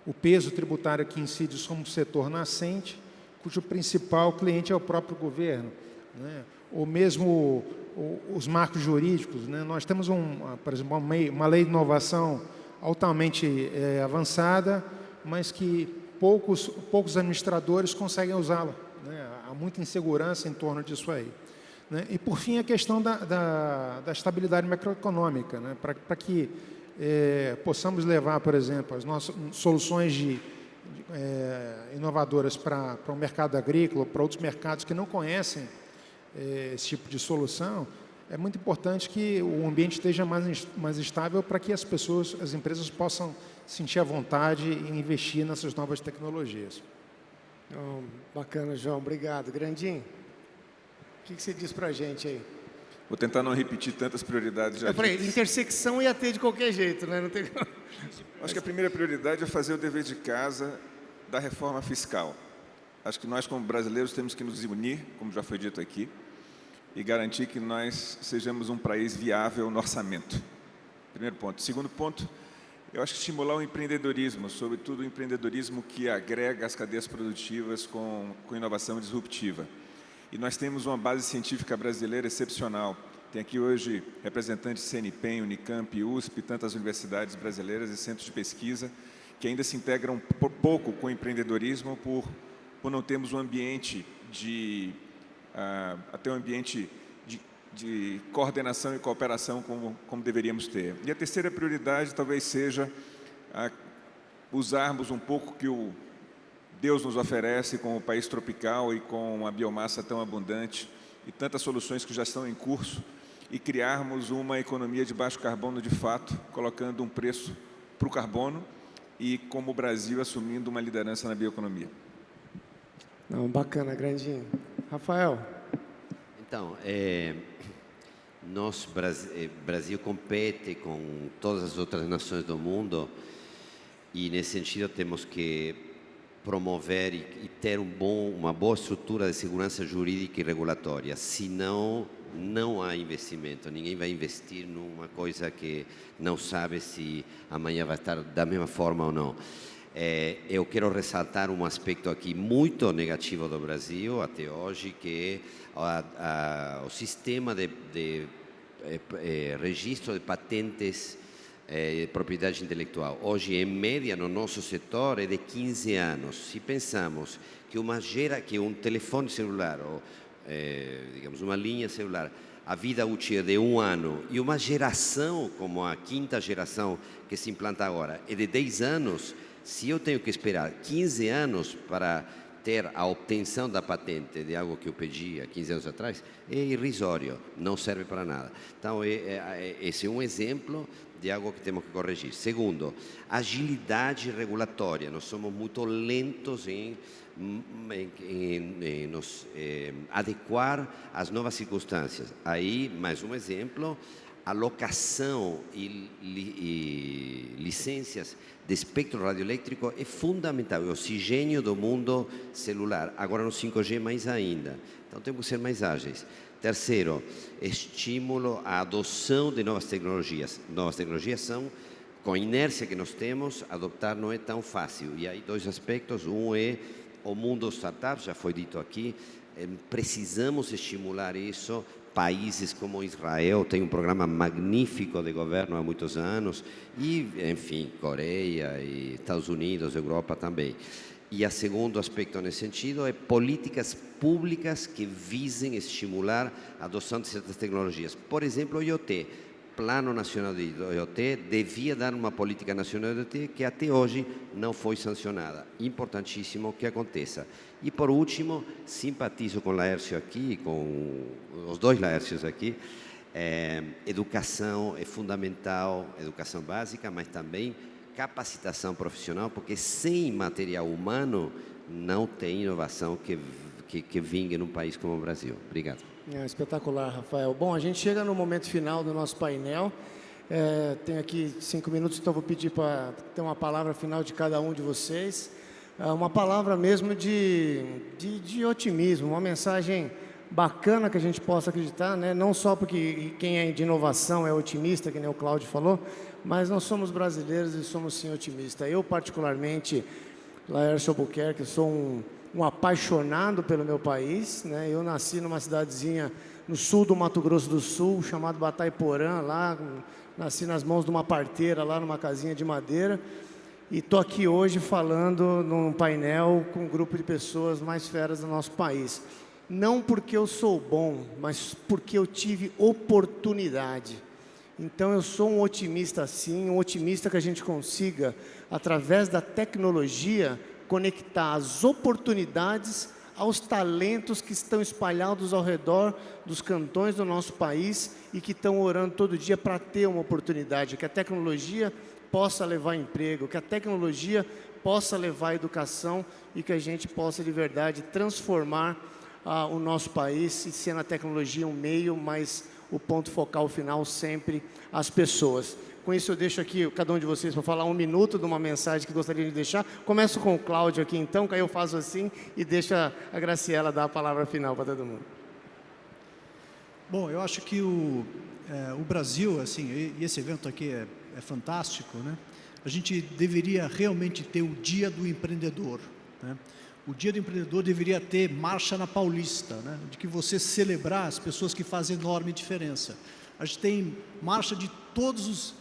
o peso tributário que incide sobre um setor nascente, cujo principal cliente é o próprio governo, né? Ou mesmo os marcos jurídicos, né? Nós temos, por exemplo, uma lei de inovação altamente avançada, mas que poucos administradores conseguem usá-la, né? Há muita insegurança em torno disso aí, né? E, por fim, a questão da estabilidade macroeconômica, né? Para que possamos levar, por exemplo, as nossas soluções inovadoras para o mercado agrícola, para outros mercados que não conhecem esse tipo de solução, é muito importante que o ambiente esteja mais estável para que as empresas possam sentir a vontade e investir nessas novas tecnologias. Bacana, João. Obrigado. Grandinho, o que você diz para a gente aí? Vou tentar não repetir tantas prioridades já. Eu falei, intersecção ia ter de qualquer jeito, né? Não tem... Acho que a primeira prioridade é fazer o dever de casa da reforma fiscal. Acho que nós, como brasileiros, temos que nos unir, como já foi dito aqui, e garantir que nós sejamos um país viável no orçamento. Primeiro ponto. Segundo ponto, eu acho que estimular o empreendedorismo, sobretudo o empreendedorismo que agrega as cadeias produtivas com inovação disruptiva. E nós temos uma base científica brasileira excepcional. Tem aqui hoje representantes de CNPEM, Unicamp, USP, tantas universidades brasileiras e centros de pesquisa que ainda se integram pouco com o empreendedorismo por não termos um ambiente até um ambiente de coordenação e cooperação como deveríamos ter. E a terceira prioridade talvez seja usarmos um pouco que o Deus nos oferece com o país tropical e com uma biomassa tão abundante e tantas soluções que já estão em curso e criarmos uma economia de baixo carbono de fato, colocando um preço para o carbono e como o Brasil assumindo uma liderança na bioeconomia. Não, bacana, Grandinho. Rafael. Então, Brasil compete com todas as outras nações do mundo e, nesse sentido, temos que promover e ter uma boa estrutura de segurança jurídica e regulatória. Senão, não há investimento. Ninguém vai investir numa coisa que não sabe se amanhã vai estar da mesma forma ou não. Eu quero ressaltar um aspecto aqui muito negativo do Brasil até hoje, que é o sistema de registro de patentes de propriedade intelectual. Hoje, em média, no nosso setor, é de 15 anos. Se pensamos que um telefone celular digamos, uma linha celular, a vida útil é de 1 ano, e uma geração, como a 5ª geração que se implanta agora, é de 10 anos, se eu tenho que esperar 15 anos para ter a obtenção da patente de algo que eu pedi há 15 anos atrás, é irrisório, não serve para nada. Então, esse é um exemplo de algo que temos que corrigir. Segundo, agilidade regulatória. Nós somos muito lentos em nos adequar às novas circunstâncias. Aí, mais um exemplo, alocação e licenças de espectro radioelétrico é fundamental, é o oxigênio do mundo celular. Agora no 5G mais ainda. Então temos que ser mais ágeis. Terceiro, estímulo à adoção de novas tecnologias. Novas tecnologias são, com a inércia que nós temos, adoptar não é tão fácil. E aí 2 aspectos. Um é o mundo startup, já foi dito aqui, precisamos estimular isso. Países como Israel têm um programa magnífico de governo há muitos anos, e, enfim, Coreia, e Estados Unidos, Europa também. E o segundo aspecto nesse sentido é políticas públicas que visem estimular a adoção de certas tecnologias. Por exemplo, o IoT. Plano Nacional de IoT devia dar uma política nacional de IoT que até hoje não foi sancionada. Importantíssimo que aconteça. E por último, simpatizo com o Laércio aqui, com os 2 Laércios aqui. Educação é fundamental, educação básica, mas também capacitação profissional, porque sem material humano não tem inovação que vingue num país como o Brasil. Obrigado. Espetacular, Rafael. Bom, a gente chega no momento final do nosso painel. Tenho aqui 5 minutos, então vou pedir para ter uma palavra final de cada um de vocês. Uma palavra mesmo de otimismo, uma mensagem bacana que a gente possa acreditar, né? Não só porque quem é de inovação é otimista, que nem o Cláudio falou, mas nós somos brasileiros e somos sim otimistas. Eu, particularmente, Laércio Albuquerque, sou um apaixonado pelo meu país, né? Eu nasci numa cidadezinha no sul do Mato Grosso do Sul, chamado Batayporã, lá, nasci nas mãos de uma parteira, lá numa casinha de madeira, e estou aqui hoje falando num painel com um grupo de pessoas mais feras do nosso país. Não porque eu sou bom, mas porque eu tive oportunidade. Então eu sou um otimista sim, um otimista que a gente consiga, através da tecnologia, conectar as oportunidades aos talentos que estão espalhados ao redor dos cantões do nosso país e que estão orando todo dia para ter uma oportunidade, que a tecnologia possa levar emprego, que a tecnologia possa levar educação e que a gente possa de verdade transformar o nosso país e sendo a tecnologia um meio, mas o ponto focal final sempre as pessoas. Com isso eu deixo aqui cada um de vocês para falar 1 minuto de uma mensagem que gostaria de deixar. Começo com o Cláudio aqui então, que aí eu faço assim e deixo a Graciela dar a palavra final para todo mundo. Bom, eu acho que o Brasil, assim, e esse evento aqui é fantástico, né? A gente deveria realmente ter o Dia do Empreendedor, né? O Dia do Empreendedor deveria ter marcha na Paulista, né? De que você celebrar as pessoas que fazem enorme diferença. A gente tem marcha de todos os...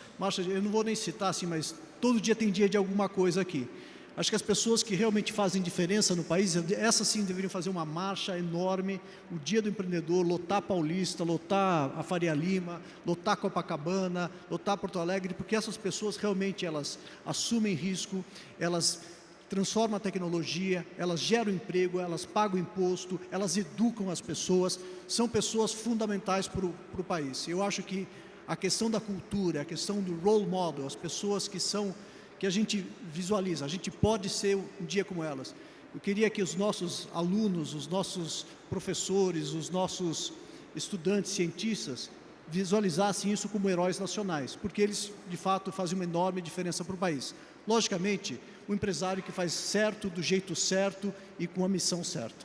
eu não vou nem citar assim, mas todo dia tem dia de alguma coisa aqui. Acho que as pessoas que realmente fazem diferença no país, essas sim deveriam fazer uma marcha enorme, o Dia do Empreendedor, lotar Paulista, lotar a Faria Lima, lotar Copacabana, lotar Porto Alegre, porque essas pessoas realmente elas assumem risco, elas transformam a tecnologia, elas geram emprego, elas pagam imposto, elas educam as pessoas, são pessoas fundamentais para o país. Eu acho que a questão da cultura, a questão do role model, as pessoas que a gente visualiza, a gente pode ser um dia como elas. Eu queria que os nossos alunos, os nossos professores, os nossos estudantes, cientistas, visualizassem isso como heróis nacionais, porque eles, de fato, fazem uma enorme diferença para o país. Logicamente, o empresário que faz certo, do jeito certo e com a missão certa.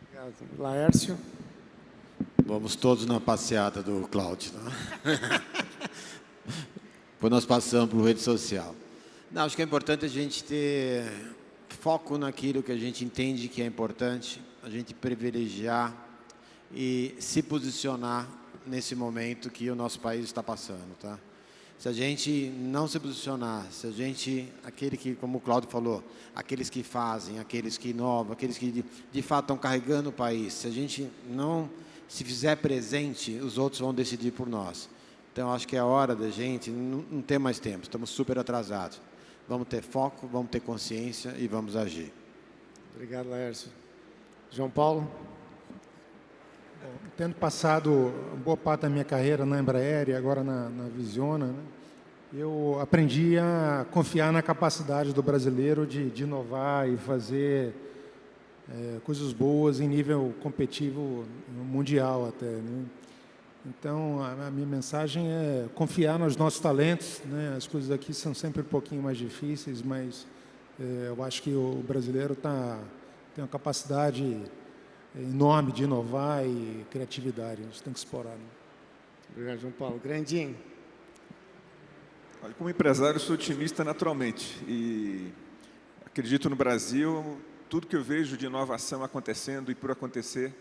Obrigado. Laércio. Vamos todos na passeata do Cláudio. Né? Depois nós passamos para a rede social. Não, acho que é importante a gente ter foco naquilo que a gente entende que é importante, a gente privilegiar e se posicionar nesse momento que o nosso país está passando. Tá? Se a gente não se posicionar, se a gente, aquele que, como o Cláudio falou, aqueles que fazem, aqueles que inovam, aqueles que de fato estão carregando o país, se a gente não se fizer presente, os outros vão decidir por nós. Então, acho que é hora da gente não ter mais tempo, estamos super atrasados. Vamos ter foco, vamos ter consciência e vamos agir. Obrigado, Laércio. João Paulo? Tendo passado boa parte da minha carreira na Embraer e agora na Visiona, né, eu aprendi a confiar na capacidade do brasileiro de inovar e fazer coisas boas em nível competitivo mundial até, né? Então, a minha mensagem é confiar nos nossos talentos, né? As coisas aqui são sempre um pouquinho mais difíceis, mas eu acho que o brasileiro tem uma capacidade enorme de inovar e criatividade. A gente tem que explorar. Né? Obrigado, João Paulo. Grandinho. Olha, como empresário, eu sou otimista naturalmente e acredito no Brasil. Tudo que eu vejo de inovação acontecendo e por acontecer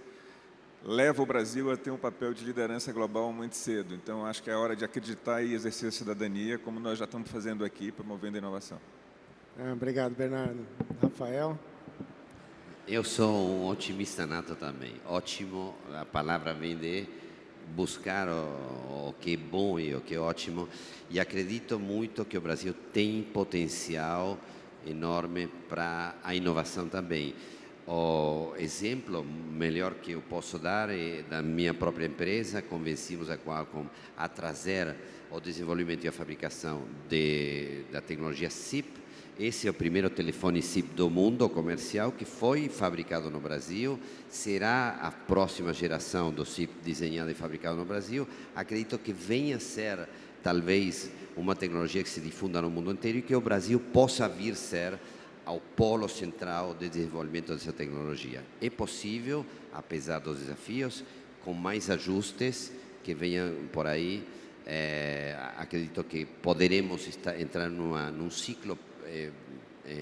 leva o Brasil a ter um papel de liderança global muito cedo. Então, acho que é hora de acreditar e exercer a cidadania, como nós já estamos fazendo aqui, promovendo a inovação. Obrigado, Bernardo. Rafael? Eu sou um otimista nato também. Ótimo, a palavra vem de buscar o que é bom e o que é ótimo. E acredito muito que o Brasil tem potencial enorme para a inovação também. O exemplo melhor que eu posso dar é da minha própria empresa. Convencimos a Qualcomm a trazer o desenvolvimento e a fabricação da tecnologia SIP. Esse é o primeiro telefone SIP do mundo comercial que foi fabricado no Brasil. Será a próxima geração do SIP desenhado e fabricado no Brasil. Acredito que venha a ser, talvez, uma tecnologia que se difunda no mundo inteiro e que o Brasil possa vir ser ao polo central de desenvolvimento dessa tecnologia. É possível, apesar dos desafios, com mais ajustes que venham por aí. Acredito que poderemos entrar num ciclo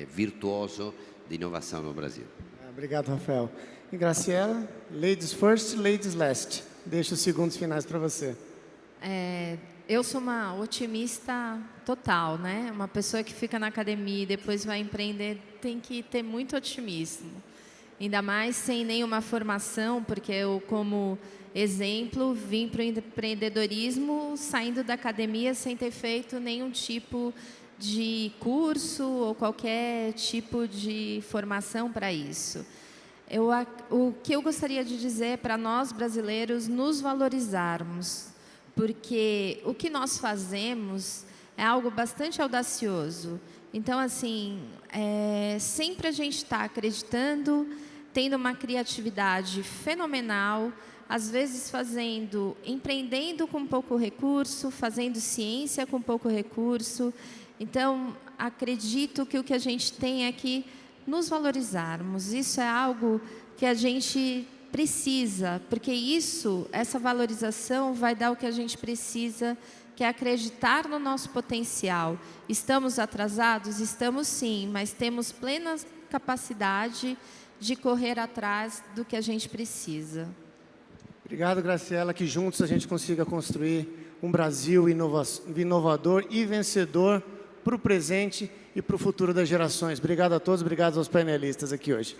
virtuoso de inovação no Brasil. Obrigado, Rafael. E Graciela, ladies first, ladies last. Deixo os segundos finais para você. Eu sou uma otimista total, né? Uma pessoa que fica na academia e depois vai empreender tem que ter muito otimismo. Ainda mais sem nenhuma formação, porque eu, como exemplo, vim para o empreendedorismo saindo da academia sem ter feito nenhum tipo de curso ou qualquer tipo de formação para isso. O que eu gostaria de dizer para nós brasileiros nos valorizarmos, porque o que nós fazemos é algo bastante audacioso. Então, assim, sempre a gente está acreditando, tendo uma criatividade fenomenal, às vezes empreendendo com pouco recurso, fazendo ciência com pouco recurso. Então, acredito que o que a gente tem é que nos valorizarmos. Isso é algo que a gente precisa, porque essa valorização vai dar o que a gente precisa, que é acreditar no nosso potencial. Estamos atrasados? Estamos sim, mas temos plena capacidade de correr atrás do que a gente precisa. Obrigado, Graciela, que juntos a gente consiga construir um Brasil inovador e vencedor para o presente e para o futuro das gerações. Obrigado a todos, obrigado aos painelistas aqui hoje.